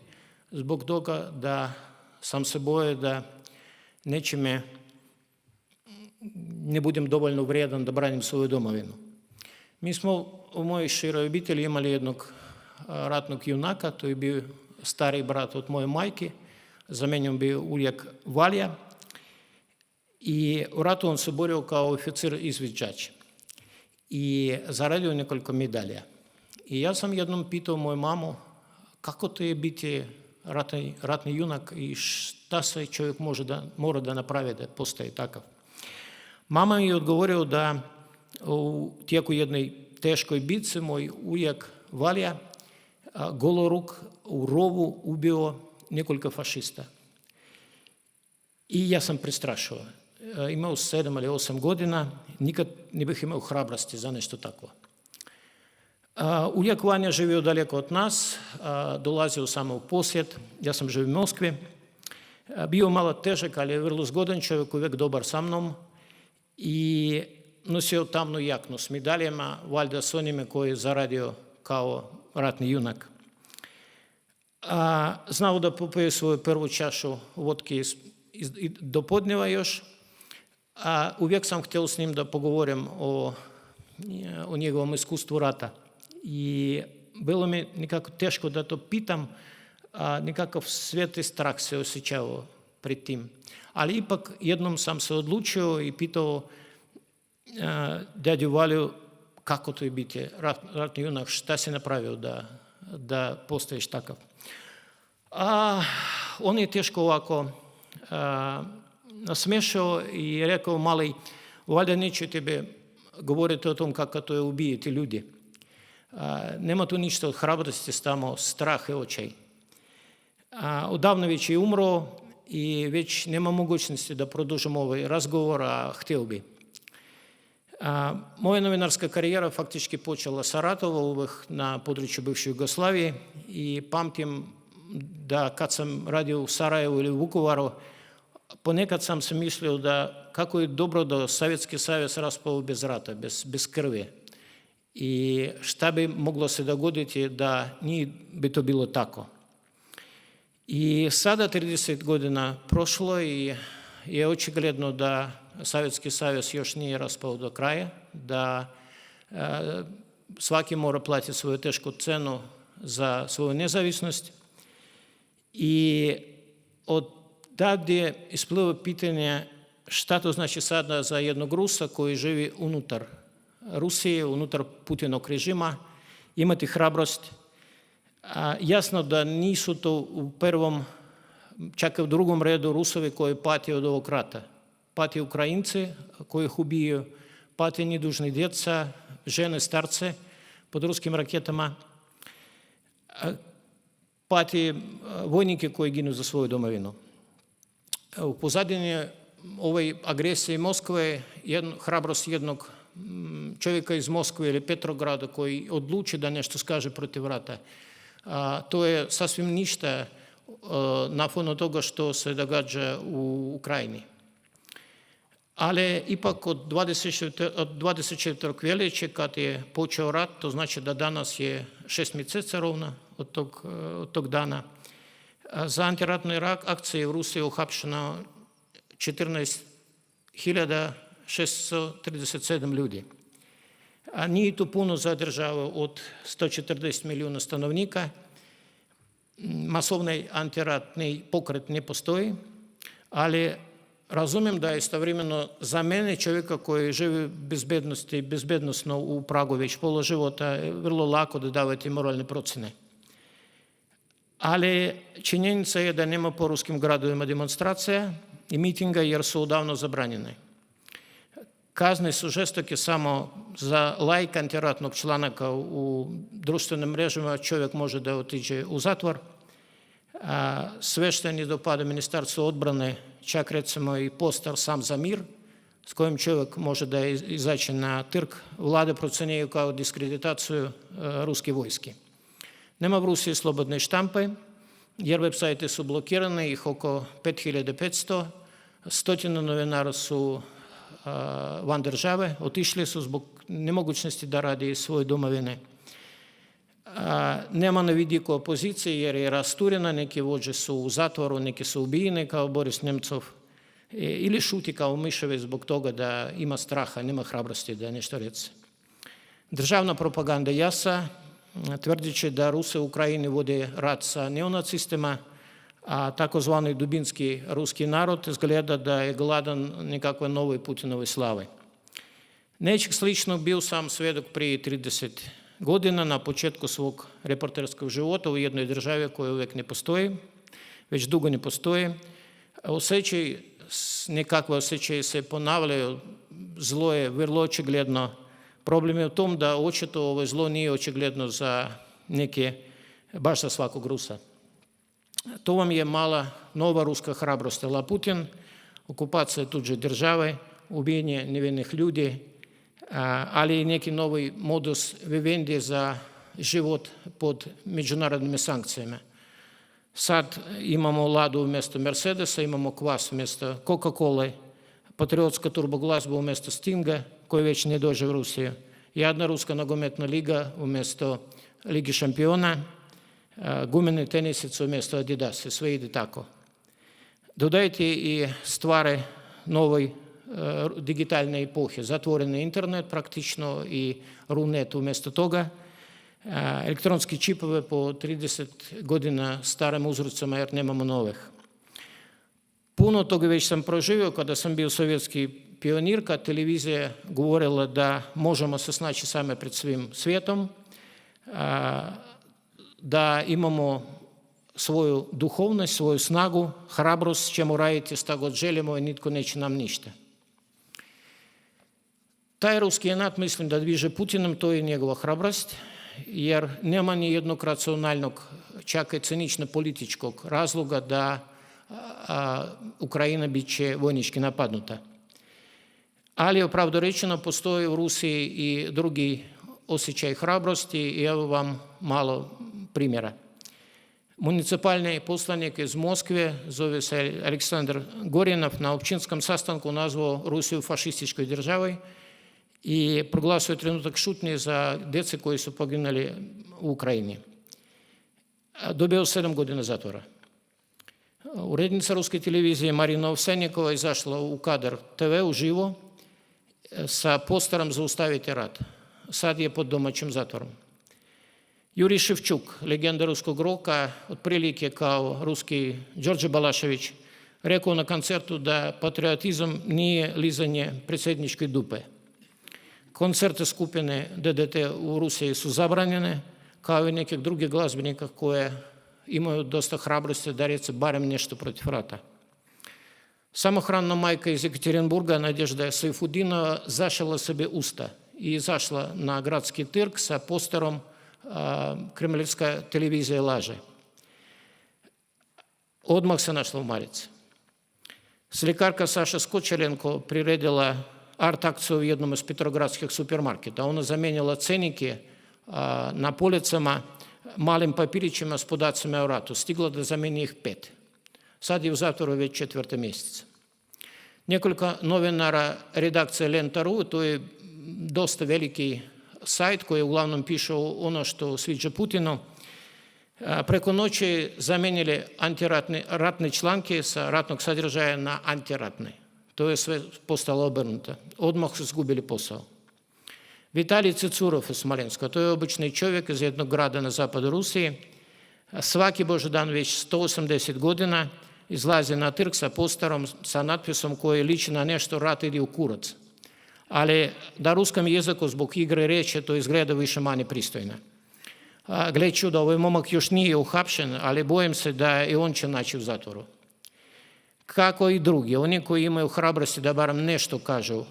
zbog toga da sam se bojao da ne budem dovoljno vrijedan da branim svoju domovinu. Mi smo u mojoj široj obitelji imali jednog ratnog junaka, to je bio stariji brat od moje majke, za mene on bio uvijek Valja i u ratu on se borio kao oficir izviđač i zaradio nekoliko medalja. I ja sam jednom pitao moju mamu kako to je biti ratni junak i šta sve čovjek mora da napravi da postaje takav. Mama mi je odgovorio da u tijeku jednoj teškoj bitci moj ujak Valja goloruk u rovu ubio nekoliko fašista. I ja sam prestrašio. Imao 7 ili 8 godina, nikad ne bih imao hrabrosti za nešto tako. Ujak Vanja živio daleko od nas, dolazio samo u posjet, ja sam živio u Moskvi. Bio malo težak, ali je vrlo zgodan čovjek, uvijek dobar sa mnom. I nosio tamnu jaknu s medaljama, valjda s onime koji je zaradio kao ratni junak. Znao da popije svoju prvu čašu vodke do podneva još. Uvijek sam htio s njim da pogovorim o njegovom iskustvu rata. I bilo mi nekako teško da to pitam, nekakav sveti strah se osjećao pred tim. Ali ipak jednom sam se odlučio i pitao dядю Valju kako to je biti ratni junak, šta si napravio da postaješ takav. On je teško ovako nasmešao i rekao, mali, valjda neću tebe govoriti o tom kako to je ubijeti ljudi. Nema tu ništa od hrabrosti, samo strah i očaj. Odavno već je umro i već nema mogućnosti da produžimo ovaj razgovor, a htio bi. Moja novinarska karijera faktički počela sa Ratova na području bivše Jugoslavije i pamtim da kad sam radio u Sarajevu ili u Vukovaru, ponekad sam se mislio da kako je dobro da Sovjetski savez raspao bez rata, bez krvi. I šta bi moglo se dogoditi da nije bi to bilo tako. I sada 30 godina prošlo i je očigledno da Sovjetski savez još nije raspao do kraja, da svaki mora platiti svoju tešku cenu za svoju nezavisnost. I odavdje ispliva pitanje šta to znači sada za jednog Rusa koji živi unutar Rusije, unutar Putinovog režima, imati hrabrost. Jasno da nisu to u prvom, čak i u drugom redu Rusovi koji pati od ovog rata. Pati Ukrajinci koji ih ubijaju, pati nedužni djeca, žene, starce pod ruskim raketama, pati vojnike koji ginu za svoju domovinu. U pozadini ovoj agresiji Moskve hrabrost jednog čovjeka iz Moskve ili Petrograda koji odluči da nešto skaže protiv rata. To je sasvim ništa na fonu toga što se događa u Ukrajini. Ali ipak od 24. veljače kad je počeo rat, to znači da danas je 6 mjeseci rovno od tog dana, za antiratne akcije u Rusiji uhapšeno 14.637 ljudi. Nije to puno za državu od 140 milijuna stanovnika. Masovni antiratni pokret ne postoji, ali razumijem da je istovremeno za mene čovjeka koji živi bezbednosno u Pragu već pola života je vrlo lako da davati moralne procjene. Ali činjenica je da nema po ruskim gradovima demonstracija i mitinga jer su odavno zabranjene. Kazne su žestoke samo za lajka antiratnog članaka u društvenim mrežama, čovjek može da otiđe u zatvor. Svešteni dopada Ministarstvo odbrane, čak recimo i poster Sam za mir, s kojim čovjek može da izaći na trg, vlade procjenjuju kao diskreditaciju ruske vojske. Nema u Rusiji slobodne štampe, jer websajte su blokirane, ih oko 5500, stotina novinara su van države, otišli su zbog nemogućnosti da radi svoje domovine. Nema na vidiku opozicije jer je rasturena, neki vođe su u zatvoru, neki su ubijeni kao Boris Nemcov ili šuti kao miševi zbog toga da ima straha, nema hrabrosti da nešto reći. Državna propaganda jasa, tvrdići da Rusi u Ukrajini vode rat sa neonacistima, a takozvani dubinski ruski narod izgleda da je gladan nekakve nove Putinove slave. Nečeg sličnog bio sam svjedok prije 30 godina na početku svog reporterskog života u jednoj državi koja uvijek ne postoji, već dugo ne postoji. Nekakve osjećaje se ponavljaju, zlo je vrlo očigledno. Problem je u tom da očito ovo zlo nije očigledno za neke, baš za svakog Rusa. To vam je mala nova ruska hrabrost. A Putin, okupacija tuđe države, ubijanje nevinih ljudi, ali i neki novi modus vivendi za život pod međunarodnim sankcijama. Sad imamo Ladu umjesto Mercedesa, imamo kvas umjesto Coca-Cola, patriotska turboglazba umjesto Stinga, koji već ne dođe u Rusiju. Jedna ruska nogometna liga umjesto Ligi šampiona, gumene tenisice umjesto Adidase, sve ide tako. Dodajte i stvari novoj digitalne epohe, zatvoreni internet praktično i runet umjesto toga, elektronski čipove po 30 godina starim uzorcima jer nemamo novih. Puno toga već sam proživio kada sam bio sovjetski pionir, kad televizija govorila da možemo se snaći sami pred svim svijetom, da imamo svoju duhovnost, svoju snagu, hrabrost, ćemo raditi šta god želimo i nitko neće nam ništa. Taj ruski inat mislim da dviže Putinom, to je njegova hrabrost, jer nema ni jednog racionalnog, čak i cinično političkog razloga da Ukrajina bit će vojnički napadnuta. Ali, opravdu rečeno, postoji u Rusiji i drugi osjećaj hrabrosti i evo vam malo primjera. Municipalni poslanik iz Moskve, zove se Aleksandar Gorinov, na općinskom sastanku nazvao Rusiju fašističkoj državoj i proglasio trenutak šutnje za djece koji su poginuli u Ukrajini. Dobio 7 godina zatvora. Urednica ruske televizije Marina Ovsyannikova izašla u Kadar TV uživo sa posterom Zaustavite rat. Sad je pod domaćim zatvorom. Jurij Ševčuk, legenda ruskog roka, otprilike kao ruski Đorđe Balašević, rekao na koncertu da patriotizam nije lizanje predsjedničke dupe. Koncerte skupine DDT u Rusiji su zabranjene, kao i nekih drugih glazbenika koje imaju dosta hrabrosti da reći barem nešto protiv rata. Samohrana majka iz Ekaterinburga, Nadježda Sajfudinova, zašila sebi usta i izašla na gradski trg sa posterom Kremljevska televizija laže. Odmah se našla u marici. Slikarka Saša Skočelenko priredila art akciju u jednom iz petrogradskih supermarketa. Ona zamijenila cenike na policama malim papirićima s podacima o ratu. Stigla da zamijeni ih 5. Sad je u zatvoru već 4. mjesec. Nekoliko novinara redakcije Lenta.ru, to je dosta veliki sajt koji uglavnom piše ono što sviđa Putinu, preko noći zamijenili antiratne članke sa ratnog sadržaja na antiratne. To je sve postalo obrnuto. Odmah su izgubili posao. Vitalij Cicurov iz Smolenska, to je obični čovjek iz jednog grada na zapadu Rusije. Svaki Boži dan već 180 godina izlazi na trg sa posterom, sa natpisom koji liči na nešto rat ide u kurac. Ali na ruskom jeziku zbog igre riječi to izgleda više manje pristojno. Gle čuda, ovaj momak još nije uhapšen, ali bojim se da i on će naći u zatvoru. Kako i drugi, oni koji imaju hrabrosti da barem nešto kažu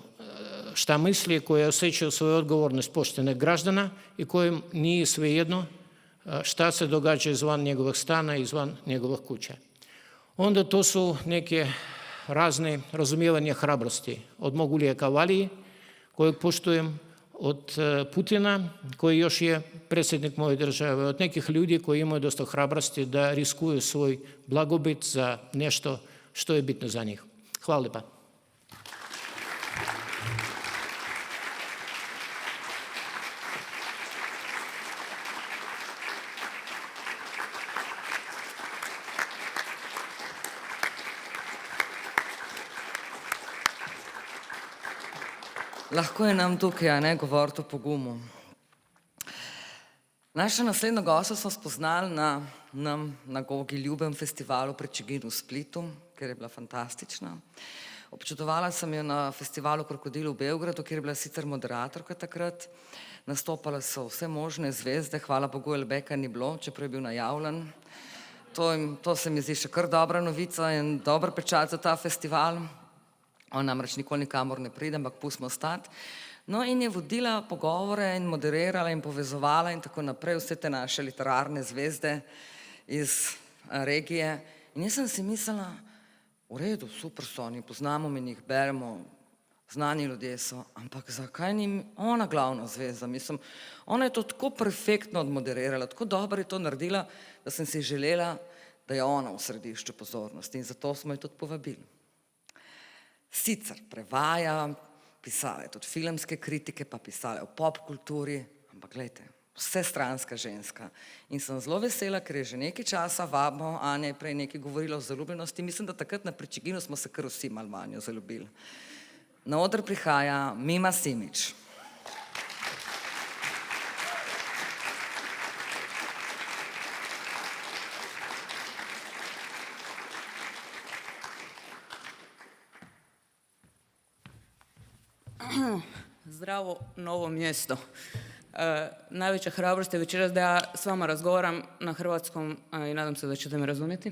šta misli, koji osjećaju svoju odgovornost poštenih građana i kojim nije svejedno šta se događa izvan njegovog stana, izvan njegovih kuća. Onda to su neke razne razumijevanja hrabrosti. Od mog Ulijeka Valiji, kojeg poštujem, od Putina, koji još je predsjednik moje države, od nekih ljudi koji imaju dosta hrabrosti da riskuju svoj blagobit za nešto što je bitno za njih. Hvala lijepa. Lahko je nam tukaj, a ne, govoriti o pogumu. Naša naslednja gosta smo spoznali na Gogi ljubem festivalu pri Čiginu v Splitu, ker je bila fantastična. Občudovala sem jo na festivalu Krokodil v Beogradu, kjer je bila sicer moderatorka takrat. Nastopale so vse možne zvezde, hvala Bogu Elbeka ni bilo, čeprav je bil najavljen. To se mi zdi še kar dobra novica in dober pečat za ta festival. On namreč nikoli nikamor ne pride, ampak pustimo stati. No in je vodila pogovore in moderirala in povezovala in tako naprej vse te naše literarne zvezde iz regije. In jaz sem si mislila, v redu, super so oni, poznamo mi njih, beremo, znani ljudje so, ampak zakaj ni ona glavna zvezda? Mislim, ona je to tako perfektno odmoderirala, tako dobro je to naredila, da sem si želela, da je ona v središču pozornosti in zato smo jo tudi povabili. Sicer prevaja, pisala je tudi filmske kritike, pa pisala je o pop kulturi, ampak gledajte, vsestranska ženska. In sem zelo vesela, ker je že nekaj časa vabimo, Anja je prej nekaj govorila o zaljubljenosti, mislim, da takrat na Prečiginu smo se kar vsi malo vanjo zaljubili. Na oder prihaja Mima Simič. Zdravo, novo mjesto. Najveća hrabrost je večeras da ja s vama razgovaram na hrvatskom i nadam se da ćete me razumjeti.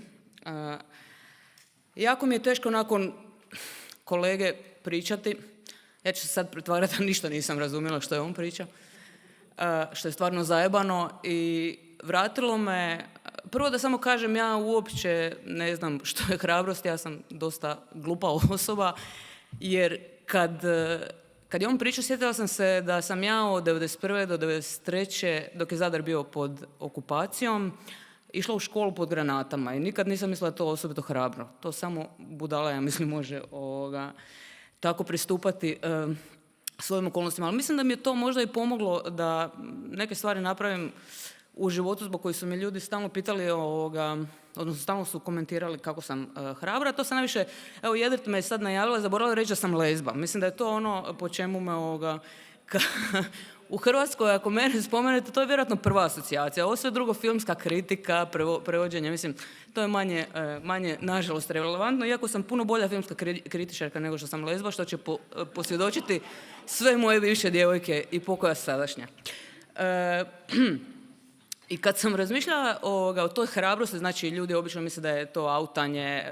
Jako mi je teško nakon kolege pričati. Ja ću se sad pretvarati da ništa nisam razumjela što je on priča. Što je stvarno zajebano i vratilo me... Prvo da samo kažem, ja uopće ne znam što je hrabrost, ja sam dosta glupa osoba, jer kad je on pričao, sjetila sam se da sam ja od 1991. do 1993. dok je Zadar bio pod okupacijom, išla u školu pod granatama i nikad nisam mislila da to osobito hrabro. To samo budala, ja mislim, može tako pristupati svojim okolnostima. Ali mislim da mi je to možda i pomoglo da neke stvari napravim u životu zbog koji su me ljudi stalno pitali, odnosno stalno su komentirali kako sam hrabra. To sam najviše, evo Jedrt me je sad najavila, zaboravila reći da sam lezba. Mislim da je to ono po čemu me u Hrvatskoj, ako mene spomenete, to je vjerojatno prva asocijacija. Ovo sve drugo, filmska kritika, prevođenje, mislim, to je manje nažalost relevantno, iako sam puno bolja filmska kritičarka nego što sam lezba, što će posvjedočiti sve moje bivše djevojke i pokoja sadašnja. I kad sam razmišljala o toj hrabrosti, znači ljudi obično misle da je to autanje,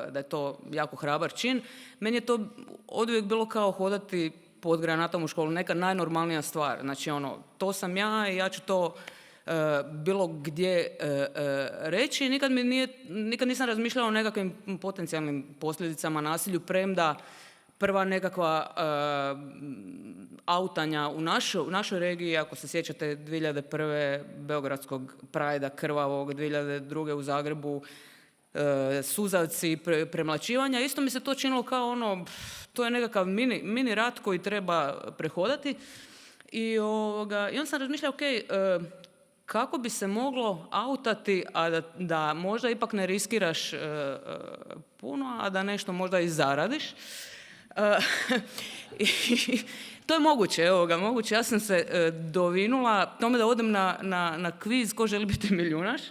da je to jako hrabar čin, meni je to oduvijek bilo kao hodati pod granatom u školu, neka najnormalnija stvar. Znači to sam ja i ja ću to bilo gdje reći. Nikad nisam razmišljala o nekakvim potencijalnim posljedicama nasilju, premda prva nekakva autanja u našoj regiji, ako se sjećate 2001. Beogradskog Prajda krvavog, 2002. u Zagrebu suzavci, premlaćivanja, isto mi se to činilo kao to je nekakav mini rat koji treba prehodati i onda sam razmišljala, kako bi se moglo autati, a da možda ipak ne riskiraš puno, a da nešto možda i zaradiš. To je moguće, moguće. Ja sam se dovinula tome da odem na kviz Ko želi biti milijunaš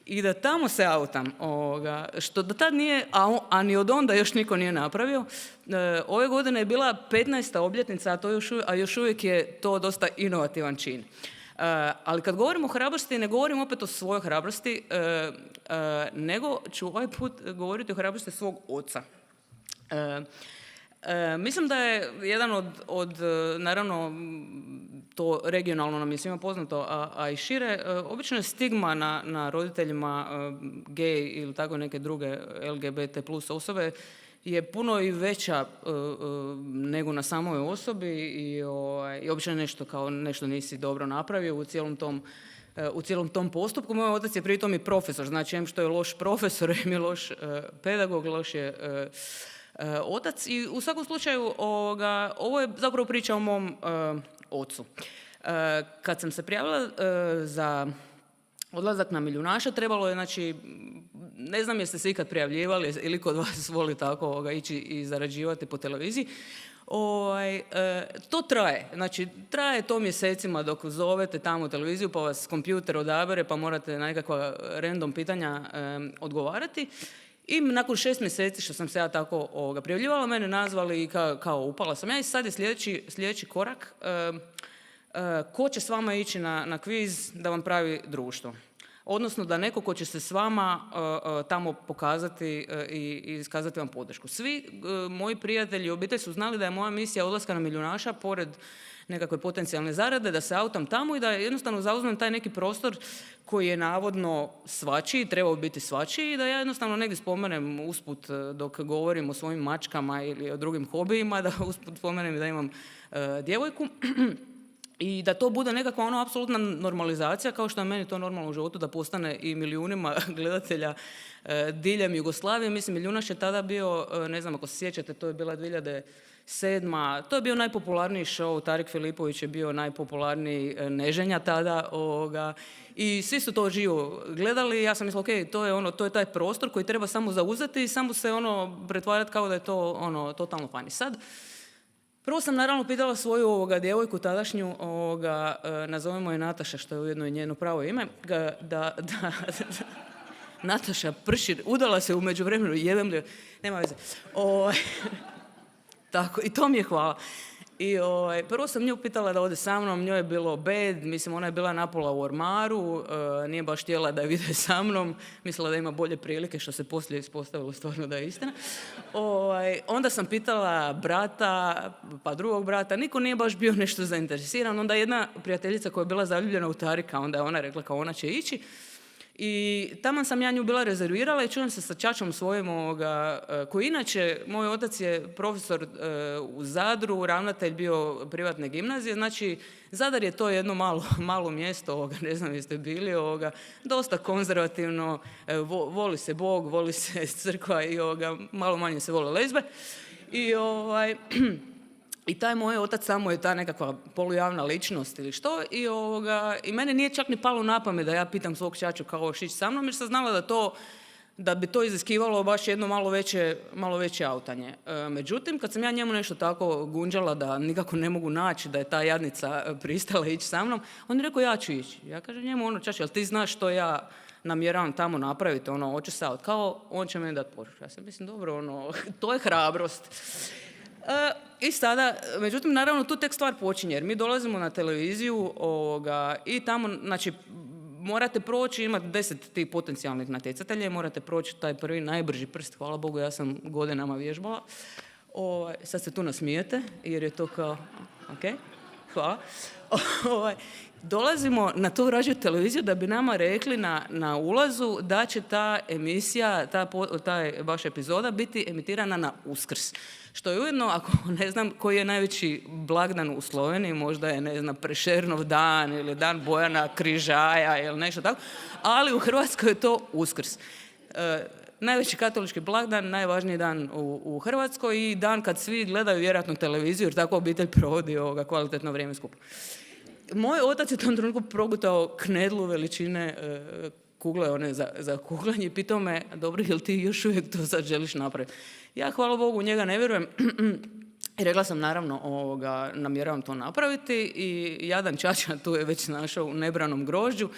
i da tamo se autam, što do tad nije, a ni od onda još niko nije napravio. Ove godine je bila 15. obljetnica, a još uvijek je to dosta inovativan čin. Ali kad govorim o hrabrosti, ne govorim opet o svojoj hrabrosti, nego ću ovaj put govoriti o hrabrosti svog oca. Mislim da je jedan od naravno, to regionalno nam je svima poznato, a i šire, obično je stigma na roditeljima gej ili tako neke druge LGBT plus osobe je puno i veća nego na samoj osobi i obično je nešto kao nešto nisi dobro napravio u cijelom tom postupku. Moj otac je pritom i profesor, znači što je loš profesor, je loš pedagog, loš je otac i u svakom slučaju ovo je zapravo priča o mom ocu. Kad sam se prijavila za odlazak na milijunaša, trebalo je, znači, ne znam jeste se ikad prijavljivali ili kod vas voli tako ići i zarađivati po televiziji. To traje, znači traje to mjesecima dok zovete tamo u televiziju pa vas kompjuter odabere pa morate na nekakva random pitanja odgovarati. I nakon 6 mjeseci što sam se ja tako prijavljivala, mene nazvali i kao upala sam ja i sad je sljedeći korak. Ko će s vama ići na kviz da vam pravi društvo? Odnosno da neko ko će se s vama tamo pokazati i iskazati vam podršku. Svi moji prijatelji i obitelj su znali da je moja misija odlaska na milijunaša, pored nekakve potencijalne zarade, da se autam tamo i da jednostavno zauzmem taj neki prostor koji je navodno svačiji, trebao biti svačiji i da ja jednostavno negdje spomenem usput dok govorim o svojim mačkama ili o drugim hobijima, da usput spomenem da imam djevojku. I da to bude nekakva ono apsolutna normalizacija, kao što je meni to normalno u životu, da postane i milijunima gledatelja diljem Jugoslavije. Mislim, Miljunaš je tada bio, ne znam ako se sjećate, to je bila 2007. To je bio najpopularniji show, Tarik Filipović je bio najpopularniji neženja tada. I svi su to živo gledali. Ja sam mislila, ok, to je taj prostor koji treba samo zauzeti i samo se pretvarati kao da je to totalno fani. Sad, prvo sam naravno pitala svoju djevojku tadašnju, nazovemo je Nataša, što je ujedno i njeno pravo ime, Nataša Pršir, udala se u međuvremenu, jebem li, nema veze. Tako, i to mi je hvala. I prvo sam nju pitala da ode sa mnom, njoj je bilo bed, mislim ona je bila napola u ormaru, nije baš htjela da je vide sa mnom, mislila da ima bolje prilike, što se poslije ispostavilo stvarno da je istina. Onda sam pitala brata, pa drugog brata, niko nije baš bio nešto zainteresiran, onda jedna prijateljica koja je bila zaljubljena u Tarika, onda je ona rekla kao ona će ići. I taman sam ja nju bila rezervirala i čujem se sa ćaćom svojim, koji inače, moj otac je profesor u Zadru, ravnatelj bio privatne gimnazije, znači Zadar je to jedno malo mjesto, ne znam jeste bili, dosta konzervativno, voli se Bog, voli se crkva i malo manje se vole lezbe. I taj moj otac samo je ta nekakva polujavna ličnost ili što i mene nije čak ni palo na pamet da ja pitam svog ćaću kao šić sa mnom jer sam znala da bi to iziskivalo baš jedno malo veće autanje. Međutim, kad sam ja njemu nešto tako gunđala da nikako ne mogu naći da je ta jadnica pristala ići sa mnom, on je rekao ja ću ići. Ja kažem njemu ćače, jel ti znaš što ja namjeravam tamo napraviti, hoću se kao on će meni dati podršku. Ja sam mislim dobro, to je hrabrost. I sada, međutim, naravno, tu tek stvar počinje, jer mi dolazimo na televiziju i tamo, znači, morate proći, imate 10 tih potencijalnih natjecatelja i morate proći taj prvi najbrži prst, hvala Bogu, ja sam godinama vježbala. Sad se tu nasmijete, jer je to kao, ok, hvala. Dolazimo na tu vražju televiziju da bi nama rekli na ulazu da će ta emisija, ta vaša epizoda biti emitirana na Uskrs. Što je ujedno, ako ne znam koji je najveći blagdan u Sloveniji, možda je, ne znam, Prešernov dan ili dan Bojana Križaja ili nešto tako, ali u Hrvatskoj je to Uskrs. Najveći katolički blagdan, najvažniji dan u Hrvatskoj i dan kad svi gledaju vjerojatno televiziju, jer tako obitelj provodi kvalitetno vrijeme skupa. Moj otac je u tom trenutku progutao knedlu veličine kugle, one za kuglanje i pitao me, dobro, jel ti još uvijek to sad želiš napraviti? Ja, hvala Bogu, u njega ne vjerujem. I rekla sam, naravno, namjeravam to napraviti i jadan ćaća tu je već našao u nebranom grožđu.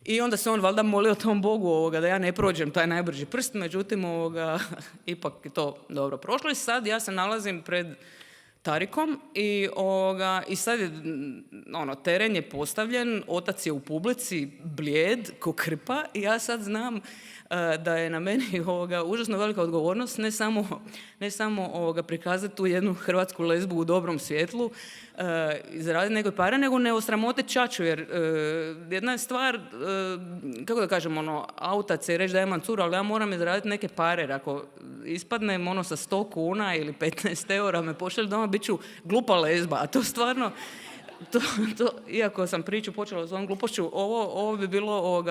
I onda se on valjda molio tom Bogu da ja ne prođem taj najbrži prst, međutim, ipak je to dobro prošlo. I sad ja se nalazim pred Tarikom i sad je, teren je postavljen, otac je u publici, blijed, ko krpa i ja sad znam da je na meni užasno velika odgovornost ne samo prikazati tu jednu hrvatsku lezbu u dobrom svjetlu, izraditi nekoj pare, nego ne osramotiti ćaću, jer jedna je stvar, kako da kažem, autac je reći da imam curu, ali ja moram izraditi neke pare, jer ako ispadnem sa 100 kuna ili 15 eura me pošalje doma, bit ću glupa lezba, a to stvarno, iako sam priču počela s ovom glupošću, ovo bi bilo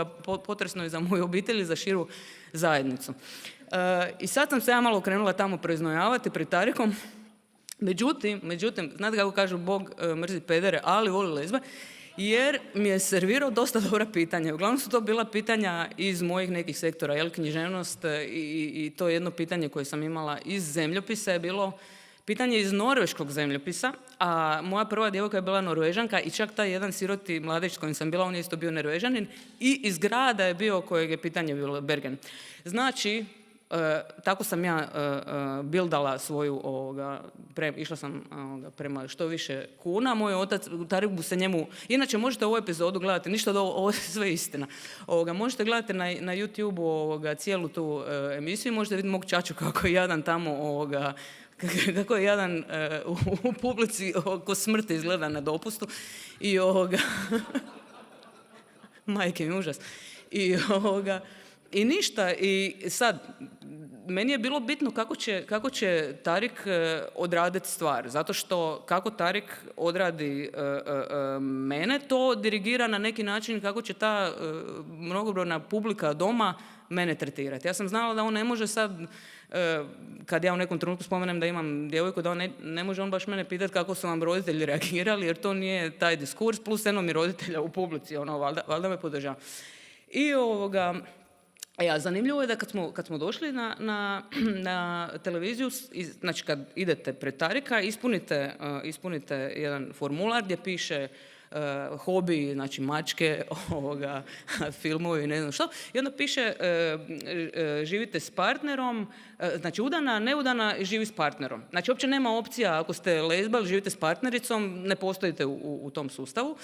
potresno i za moju obitelj i za širu zajednicu. I sad sam se ja malo krenula tamo preznojavati pred Tarikom. Međutim, znate kako kažu, Bog mrzi pedere, ali voli lezbe, jer mi je servirao dosta dobra pitanja. Uglavnom su to bila pitanja iz mojih nekih sektora, književnost i to jedno pitanje koje sam imala iz zemljopisa je bilo pitanje iz norveškog zemljopisa, a moja prva djevojka je bila Norvežanka i čak taj jedan siroti mladić s kojim sam bila, on je isto bio Norvežanin i iz grada je bio kojeg je pitanje bilo Bergen. Znači, tako sam ja bildala svoju, išla sam prema što više kuna. Moj otac, u Tariku se njemu, inače možete ovu epizodu gledati, ništa da ovo je sve istina. Možete gledati na YouTube-u cijelu tu emisiju, možete vidjeti mog ćaču kako je jadan tamo, kako je jadan u publici ko smrti izgleda na dopustu. I majke mi užas. I ništa, i sad, meni je bilo bitno kako će Tarik odraditi stvar, zato što kako Tarik odradi mene, to dirigira na neki način kako će ta mnogobrojna publika doma mene tretirati. Ja sam znala da on ne može sad, kad ja u nekom trenutku spomenem da imam djevojku, da on ne može on baš mene pitati kako su vam roditelji reagirali, jer to nije taj diskurs, plus eno mi roditelja u publici, valjda me podržava. I zanimljivo je da kad smo došli na televiziju, znači kad idete pred Tarika, ispunite jedan formular gdje piše hobi, znači mačke, filmovi, ne znam što. I onda piše živite s partnerom, znači udana, neudana, živi s partnerom. Znači uopće nema opcija ako ste lezba ili živite s partnericom, ne postojite u tom sustavu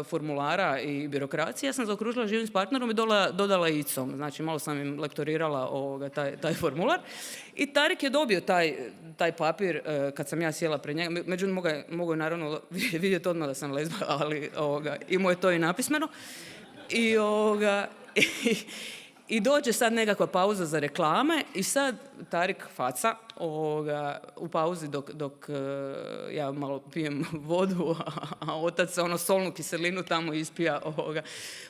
formulara i birokracije. Ja sam zaokružila živim s partnerom i dodala icom. Znači malo sam im lektorirala taj formular. I Tarik je dobio taj papir kad sam ja sjela pred njega. Međutim, mogu je naravno vidjeti odmah da sam lezba, ali imao je to i napismeno. I dođe sad nekakva pauza za reklame i sad Tarik faca u pauzi dok ja malo pijem vodu, a otac solnu kiselinu tamo ispija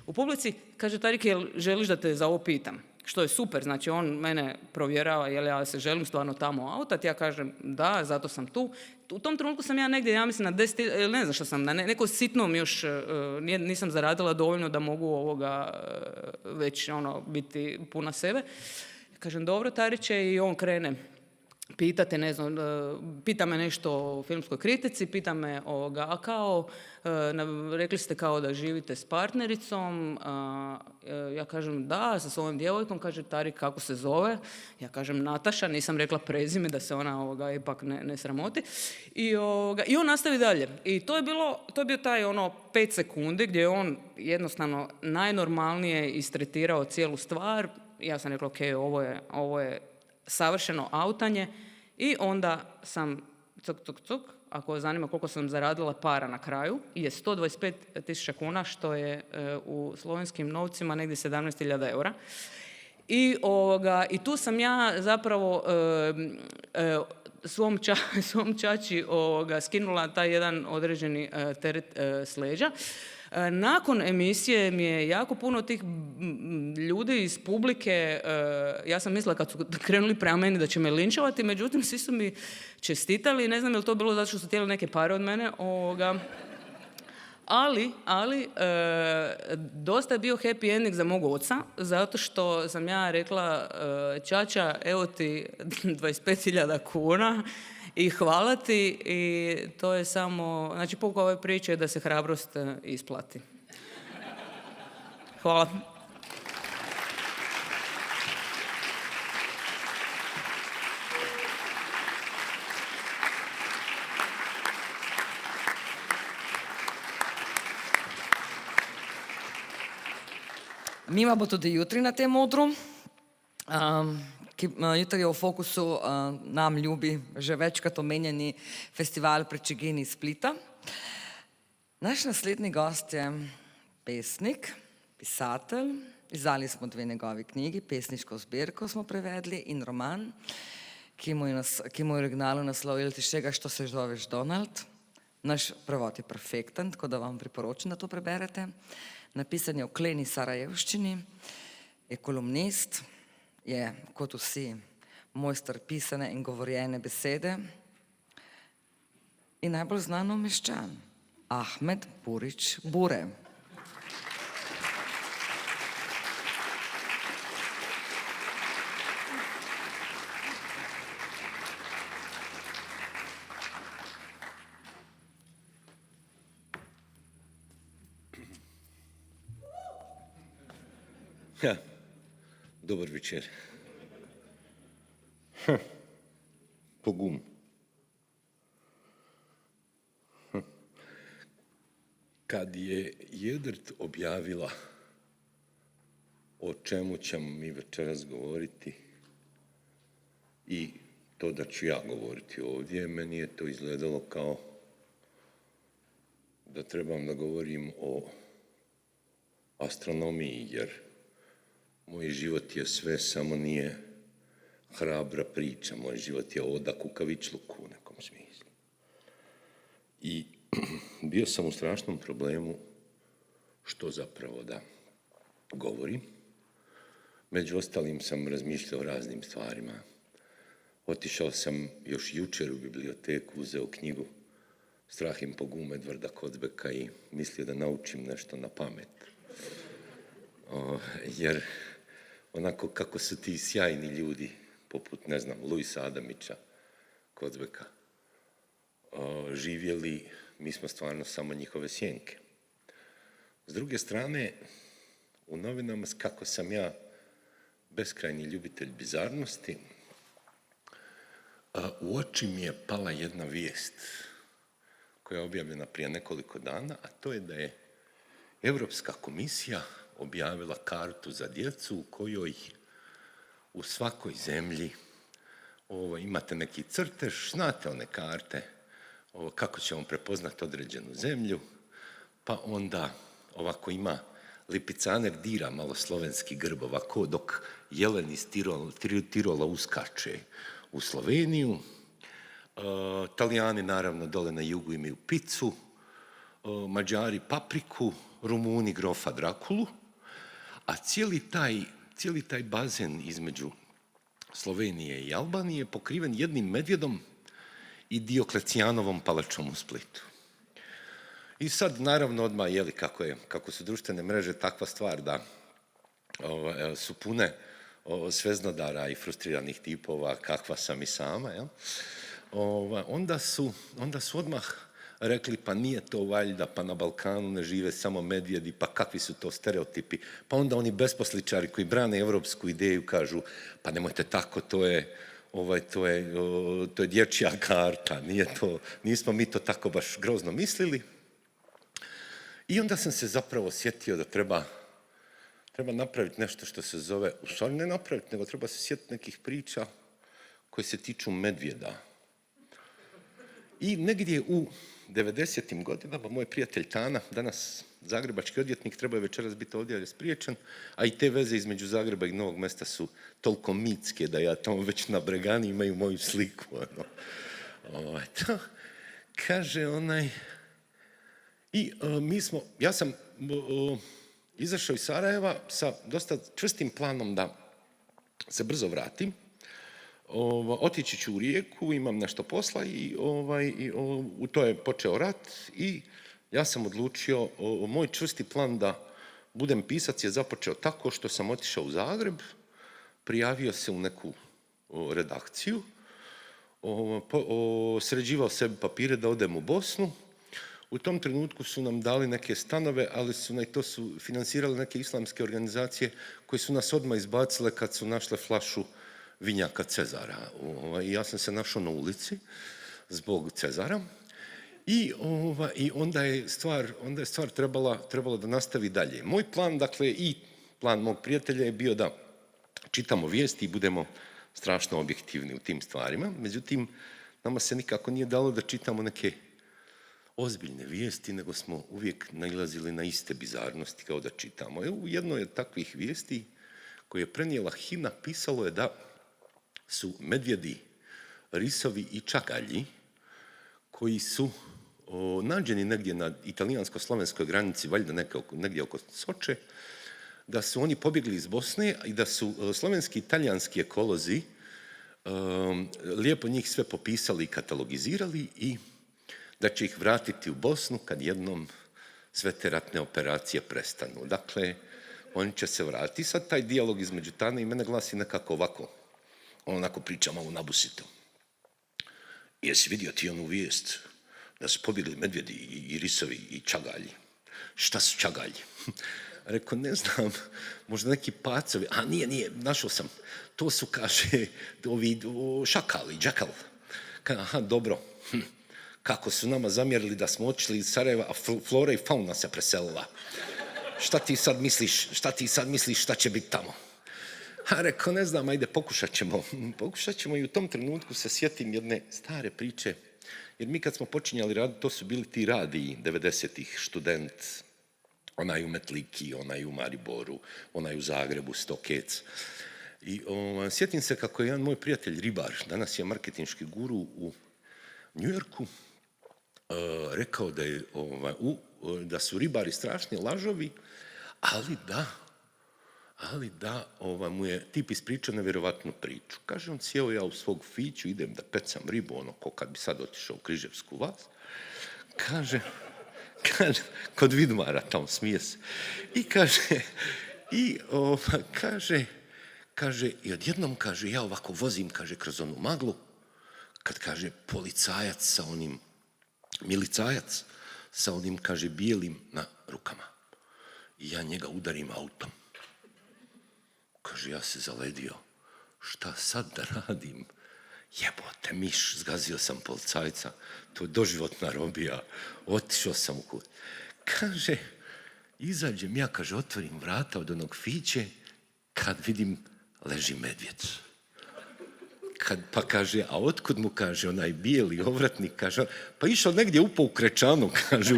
u publici. Kaže, Tarik, jel želiš da te za ovo pitam? Što je super, znači on mene provjerava jel ja se želim stvarno tamo autat, ja kažem da, zato sam tu. U tom trenutku sam ja negdje, ja mislim na 10, ne znam što sam, na neko sitnom još, nisam zaradila dovoljno da mogu već biti puna sebe. Kažem, dobro Tariće, i on krene pitate, ne znam, pita me nešto o filmskoj kritici, pita me a kao, rekli ste kao da živite s partnericom, ja kažem da, sa svojom djevojkom, kaže Tarik, kako se zove? Ja kažem Nataša, nisam rekla prezime da se ona ipak ne sramoti. I on nastavi dalje. I to je bio taj 5 sekundi gdje je on jednostavno najnormalnije istretirao cijelu stvar. Ja sam rekla, ok, ovo je savršeno autanje, i onda sam cuk, ako vas zanima koliko sam zaradila para na kraju, je 125.000 kuna, što je u slovenskim novcima negdje 17.000 eura. I tu sam ja zapravo svom čači skinula taj jedan određeni teret s leđa. Nakon emisije mi je jako puno tih ljudi iz publike, ja sam mislila kad su krenuli prema meni da će me linčovati, međutim svi su mi čestitali, ne znam je li to bilo zato što su htjeli neke pare od mene, ali dosta je bio happy ending za mog oca, zato što sam ja rekla, čača, evo ti 25.000 kuna i hvala ti, i to je samo, znači pouka ove priče je da se hrabrost isplati. Hvala. Mima bo tudi jutri na tem odru. Jutri je v fokusu nam ljubi, že večkrat omenjeni festival Prečigini iz Splita. Naš naslednji gost je pesnik, pisatelj. Izdali smo 2 njegovi knjigi, pesniško zbirko smo prevedli in roman, ki mu je originalu naslov Jel ti šega, što se zoveš Donald. Naš prevod je perfekten, tako da vam priporočam, da to preberete. Napisan je v kleni sarajevščini, je kolumnist, je kot vsi mojster pisane in govorjene besede in najbolj znano meščan, Ahmed Burić Bure. Ja, dober večer. Pogum. Kad je Jedrt objavila o čemu ćemo mi večeras govoriti i to da ću ja govoriti ovdje, meni je to izgledalo kao da trebam da govorim o astronomiji, jer moj život je sve, samo nije hrabra priča. Moj život je oda kukavičluku u nekom smislu. I bio sam u strašnom problemu što zapravo da govorim. Među ostalim sam razmišljao o raznim stvarima. Otišao sam još jučer u biblioteku, uzeo knjigu Strah im pogum Edvarda Kozbeka i mislio da naučim nešto na pamet. Jer onako kako su ti sjajni ljudi, poput, ne znam, Luisa Adamića, Kozbeka, živjeli, mi smo stvarno samo njihove sjenke. S druge strane, u novinama, kako sam ja beskrajni ljubitelj bizarnosti, u oči mi je pala jedna vijest koja je objavljena prije nekoliko dana, a to je da je Europska komisija objavila kartu za djecu u kojoj u svakoj zemlji imate neki crtež, znate one karte, kako ćemo prepoznati određenu zemlju, pa onda ovako ima lipicaner dira malo slovenski grb, ovako dok jelen iz Tirola uskače u Sloveniju. Talijani naravno dole na jugu imaju picu, Mađari papriku, Rumuni grofa Drakulu, a cijeli taj bazen između Slovenije i Albanije je pokriven jednim medvjedom i Dioklecijanovom palačom u Splitu. I sad naravno odmah kako su društvene mreže takva stvar da su pune sveznadara i frustriranih tipova kakva sam i sama, jel? Onda su odmah rekli pa nije to valjda, pa na Balkanu ne žive samo medvjedi, pa kakvi su to stereotipi. Pa onda oni besposličari koji brane europsku ideju kažu pa nemojte tako, to je dječja karta, nismo mi to tako baš grozno mislili. I onda sam se zapravo sjetio da treba napraviti nešto što se zove, u stvari ne napraviti, nego treba se sjetiti nekih priča koje se tiču medvjeda. I negdje u 90. godinama moj prijatelj Tana, danas zagrebački odvjetnik, treba je večeras biti ovdje jer je spriječen, a i te veze između Zagreba i Novog Mesta su toliko mitske da ja tamo već na Bregani imaju moju sliku. Kaže onaj... I ja sam izašao iz Sarajeva sa dosta čvrstim planom da se brzo vratim. Otići ću u Rijeku, imam nešto posla i u to je počeo rat i ja sam odlučio, moj čvrsti plan da budem pisac je započeo tako što sam otišao u Zagreb, prijavio se u neku redakciju, sređivao sebi papire da odem u Bosnu. U tom trenutku su nam dali neke stanove, ali to su financirale neke islamske organizacije koje su nas odmah izbacile kad su našle flašu vinjaka Cezara. Ja sam se našao na ulici zbog Cezara i onda je stvar trebala da nastavi dalje. Moj plan, dakle, i plan mog prijatelja je bio da čitamo vijesti i budemo strašno objektivni u tim stvarima. Međutim, nama se nikako nije dalo da čitamo neke ozbiljne vijesti, nego smo uvijek nailazili na iste bizarnosti kao da čitamo. U jednoj od takvih vijesti koje je prenijela HINA pisalo je da su medvjedi, risovi i čagalji koji su nađeni negdje na italijansko-slovenskoj granici, valjda negdje oko Soče, da su oni pobjegli iz Bosne i da su slovenski i italijanski ekolozi lijepo njih sve popisali i katalogizirali i da će ih vratiti u Bosnu kad jednom sve te ratne operacije prestanu. Dakle, oni će se vratiti. Sad taj dijalog između Tane i mene glasi nekako ovako. On onako priča malo nabusito. Jesi vidio ti onu vijest da su pobjegli medvjedi i risovi i čagalji? Šta su čagalji? Rekao, ne znam, možda neki pacovi. A nije, našao sam. To su, kaže, ovi šakali, džakal. Aha, dobro. Kako su nama zamjerili da smo otišli iz Sarajeva, a flora i fauna se preselila. Šta ti sad misliš šta će biti tamo? A rekao, ne znam, ajde, pokušat ćemo i u tom trenutku se sjetim jedne stare priče, jer mi kad smo počinjali raditi, to su bili ti radiji 90-ih, Student, onaj u Metliki, onaj u Mariboru, onaj u Zagrebu, Stokec. I sjetim se kako je jedan moj prijatelj ribar, danas je marketinški guru u New Yorku, rekao da su ribari strašni lažovi, ali da mu je tip ispričao nevjerovatnu priču. Kaže on, sjeo ja u svog fiću, idem da pecam ribu, ko kad bi sad otišao u Križevsku vas. Kaže, kod Vidmara tamo, smije se. I kaže, i odjednom, kaže, ja ovako vozim, kaže, kroz onu maglu, kad, kaže, milicajac sa onim, kaže, bijelim na rukama. I ja njega udarim autom. Kaže, ja se zaledio. Šta sad da radim? Jebote, miš, zgazio sam policajca. To je doživotna robija. Otišao sam u kut. Kaže, izađem ja, kaže, otvorim vrata od onog fiće, kad vidim, leži medvjed. Pa kaže, a otkud mu, kaže, onaj bijeli ovratnik, kaže, pa išao negdje upao u krečanu, kaže,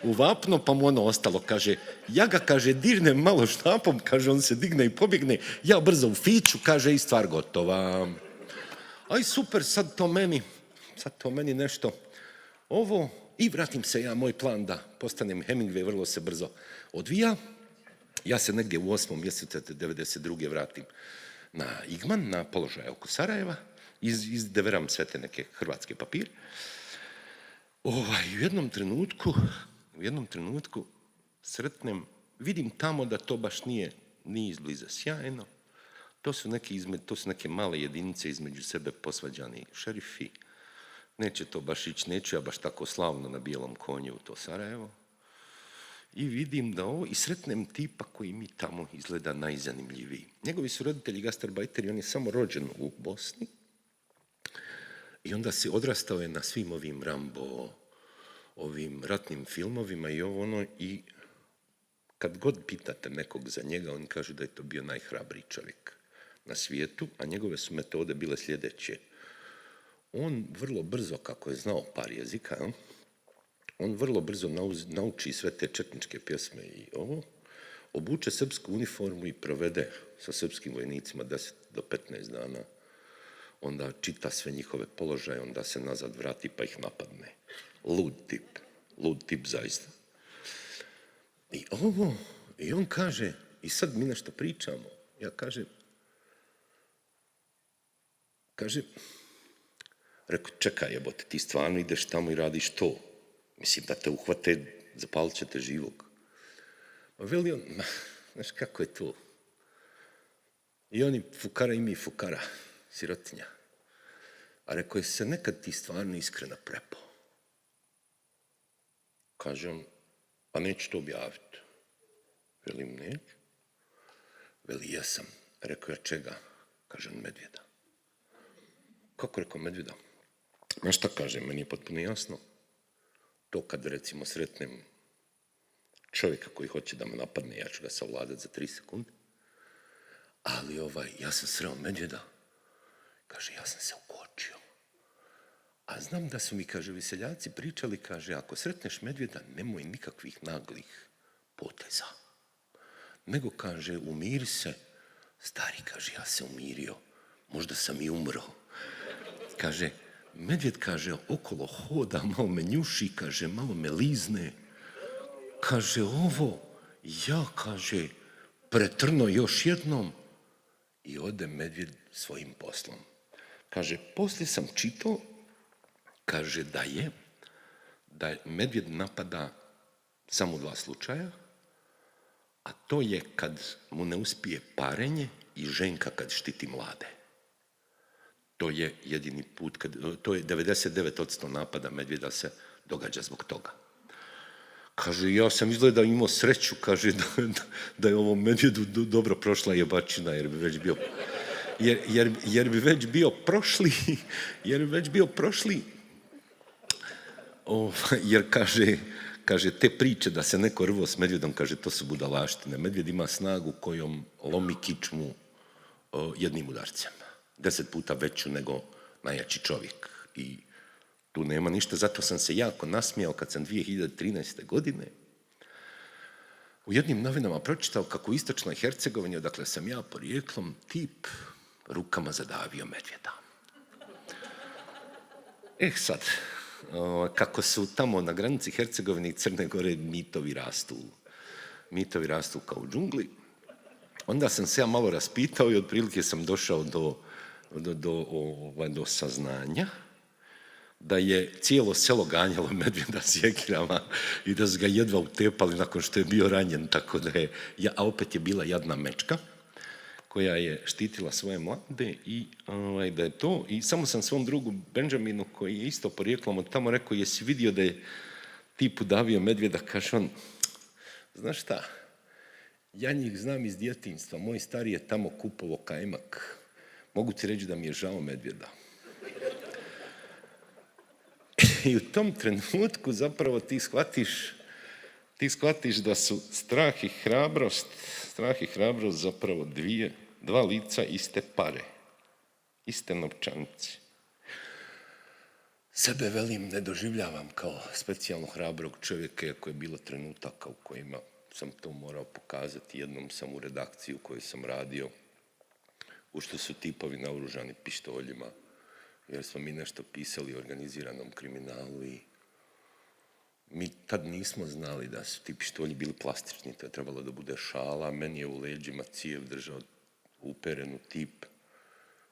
u vapno, pa mu ono ostalo, kaže, ja ga, kaže, dirnem malo štapom, kaže, on se digne i pobjegne, ja brzo u fiću, kaže, i stvar gotova. Aj, super, sad to meni nešto ovo, i vratim se ja, moj plan da postanem Hemingway vrlo se brzo odvija. Ja se negdje u 8. mjesecu 1992. vratim na Igman, na položaj oko Sarajeva, izdeveram sve te neke hrvatske papire. U jednom trenutku sretnem, vidim tamo da to baš nije ni izbliza sjajno. To su neke male jedinice između sebe posvađani šerifi. Neće to baš ići, neću ja baš tako slavno na bijelom konju u to Sarajevo. I vidim da i sretnem tipa koji mi tamo izgleda najzanimljiviji. Njegovi su roditelji gastarbajteri, on je samo rođen u Bosni. I onda se odrastao je na svim ovim Rambo, ovim ratnim filmovima i kad god pitate nekog za njega, on kaže da je to bio najhrabriji čovjek na svijetu, a njegove su metode bile sljedeće. On vrlo brzo, kako je znao par jezika, on vrlo brzo nauči sve te četničke pjesme i obuče srpsku uniformu i provede sa srpskim vojnicima 10 do 15 dana. Onda čita sve njihove položaje, onda se nazad vrati pa ih napadne. Lud tip zaista. I on kaže, i sad mi nešto pričamo, ja rekao, čekaj jebote, ti stvarno ideš tamo i radiš to. Mislim da te uhvate, zapalit će te živog. Pa veli on, znaš kako je to? I oni fukara i mi fukara, sirotinja. A rekao je se nekad ti stvarno iskreno prepao. Kaže on, pa neću to objaviti. Velim, neću. Veli, jesam. Rekao ja, čega? Kaže on, medvjeda. Kako rekao medvjeda? Znaš šta kaže, meni je potpuno jasno. To kad recimo sretnem čovjeka koji hoće da me napadne, ja ću ga savladati za 3 sekunde. Ali ja sam sreo medvjeda. Kaže, ja sam se ukočio. A znam da su mi, kaže, veseljaci pričali, kaže, ako sretneš medvjeda, nemoj nikakvih naglih poteza. Nego, kaže, umiri se. Stari, kaže, ja se umirio. Možda sam i umro. Kaže, medvjed, kaže, okolo hoda, malo me njuši, kaže, malo me lizne. Kaže, ja, kaže, pretrno još jednom i ode medvjed svojim poslom. Kaže, poslije sam čitao, kaže, da medvjed napada samo 2 slučaja, a to je kad mu ne uspije parenje i ženka kad štiti mlade. To je jedini put, to je 99% napada medvjeda se događa zbog toga. Kaže, ja sam izgleda imao sreću, kaže, da je ovom medvjedu dobro prošla jebačina, jer bi već bio prošli, jer kaže, te priče da se neko rvo s medvjedom, kaže, to su budalaštine. Medvjed ima snagu kojom lomi kičmu jednim udarcem. 10 puta veću nego najjači čovjek. I tu nema ništa, zato sam se jako nasmijao kad sam 2013. godine u jednim novinama pročitao kako u istočnoj Hercegovini, odakle sam ja porijeklom, tip rukama zadavio medvjeda. Sad, kako su tamo na granici Hercegovine i Crne Gore mitovi rastu kao u džungli, onda sam se ja malo raspitao i otprilike sam došao do saznanja da je cijelo selo ganjalo medvjeda sjekirama i da su ga jedva utepali nakon što je bio ranjen, tako da je, a opet je bila jadna mečka koja je štitila svoje mlade i da je to. I samo sam svom drugu Benjaminu, koji je isto porijeklom od tamo, rekao, jesi vidio da je tip udavio medvjeda? Kaže on, znaš šta, ja njih znam iz djetinjstva, moj stari je tamo kupovao kajmak, mogu ti reći da mi je žao medvjeda. I u tom trenutku zapravo ti shvatiš da su strah i hrabrost zapravo dva lica iste pare, iste novčanice. Sebe, velim, ne doživljavam kao specijalno hrabrog čovjeka, iako je bilo trenutaka u kojima sam to morao pokazati. Jednom sam u redakciji u kojoj sam radio, u što su tipovi naoružani pištoljima, jer smo mi nešto pisali o organiziranom kriminalu i mi tad nismo znali da su ti pištolji bili plastični, to je trebalo da bude šala. Meni je u leđima cijev držao uperenu tip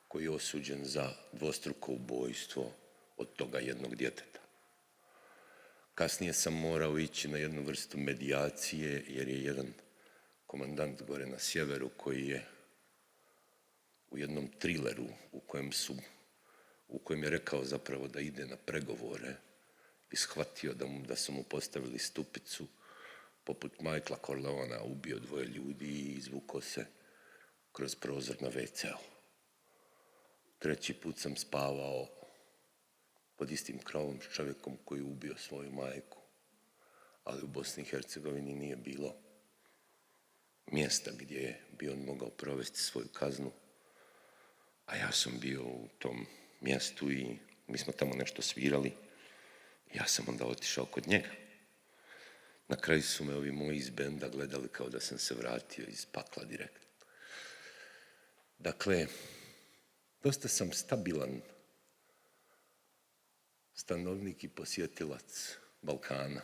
koji je osuđen za dvostruko ubojstvo od toga jednog djeteta. Kasnije sam morao ići na jednu vrstu medijacije, jer je jedan komandant gore na sjeveru, koji je u jednom trileru u kojem je rekao zapravo da ide na pregovore i shvatio da su mu postavili stupicu poput Michaela Corleonea, ubio 2 ljudi i izvukao se kroz prozor na WC-u. 3. put sam spavao pod istim krovom s čovjekom koji je ubio svoju majku, ali u Bosni i Hercegovini nije bilo mjesta gdje bi on mogao provesti svoju kaznu, a ja sam bio u tom mjestu i mi smo tamo nešto svirali. Ja sam onda otišao kod njega. Na kraju su me ovi moji iz benda gledali kao da sam se vratio iz pakla direktno. Dakle, dosta sam stabilan stanovnik i posjetilac Balkana.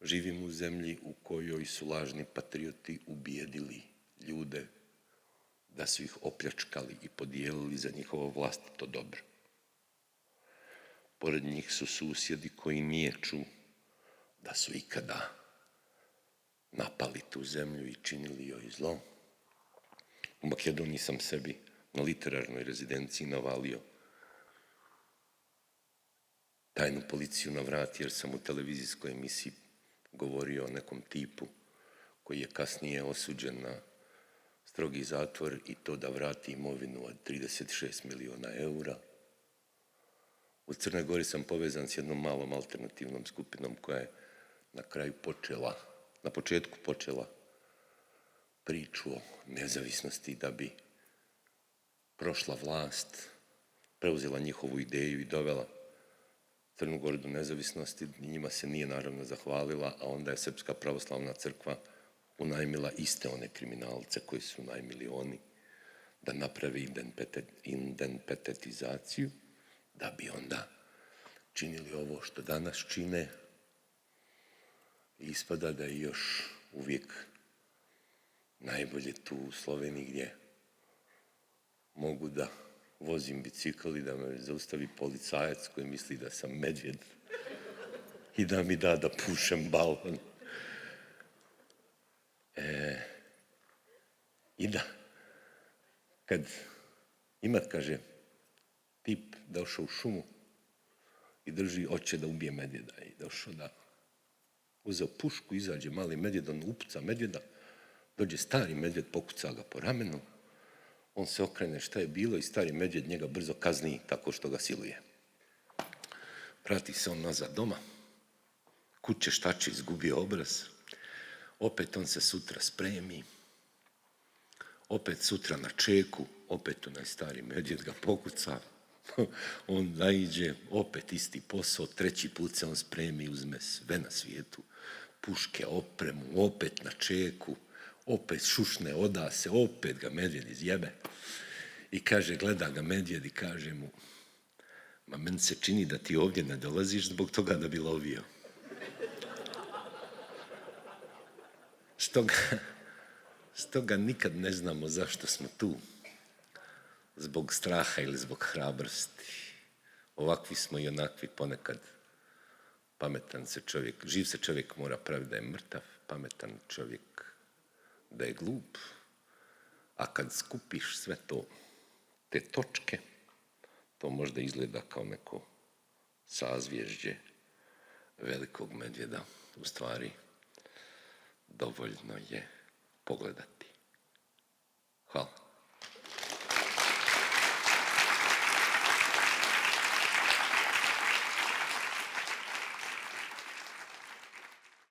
Živim u zemlji u kojoj su lažni patrioti ubijedili ljude da su ih opljačkali i podijelili za njihovo vlastito dobro. Pored njih su susjedi koji niječu da su ikada napali tu zemlju i činili joj zlo. U Makedoniji sam sebi na literarnoj rezidenciji navalio tajnu policiju na vrat, jer sam u televizijskoj emisiji govorio o nekom tipu koji je kasnije osuđen na strogi zatvor i to da vrati imovinu od 36 miliona eura. U Crnoj Gori sam povezan s jednom malom alternativnom skupinom koja je na početku počela priču o nezavisnosti da bi prošla vlast preuzela njihovu ideju i dovela Crnu Goru do nezavisnosti. Njima se nije naravno zahvalila, a onda je Srpska pravoslavna crkva unajmila iste one kriminalce koji su unajmili oni da naprave identitetizaciju, da bi onda činili ovo što danas čine. I ispada da je još uvijek najbolje tu u Sloveniji, gdje mogu da vozim bicikl i da me zaustavi policajac koji misli da sam medvjed i da mi da pušem balon. I da, kad kaže, tip došao u šumu i hoće da ubije medvjeda i došao da uzeo pušku, izađe mali medvjed, on upuca medvjeda, dođe stari medvjed, pokuca ga po ramenu, on se okrene šta je bilo i stari medvjed njega brzo kazni tako što ga siluje. Vrati se on nazad doma, kuće štači, izgubio obraz, opet on se sutra spremi, opet sutra na čeku, opet onaj stari medvjed ga pokuca, on naiđe, opet isti posao, 3. put se on spremi, uzme sve na svijetu, puške, opremu, opet na čeku, opet šušne, oda se, opet ga medvjed izjebe. I kaže, gleda ga medvjed i kaže mu, ma meni se čini da ti ovdje ne dolaziš zbog toga da bi lovio. Stoga nikad ne znamo zašto smo tu. Zbog straha ili zbog hrabrosti. Ovakvi smo i onakvi ponekad. Pametan se čovjek, živ se čovjek mora praviti da je mrtav, pametan čovjek da je glup. A kad skupiš sve to, te točke, to možda izgleda kao neko sazvježđe velikog medvjeda. U stvari, dovoljno je pogledati.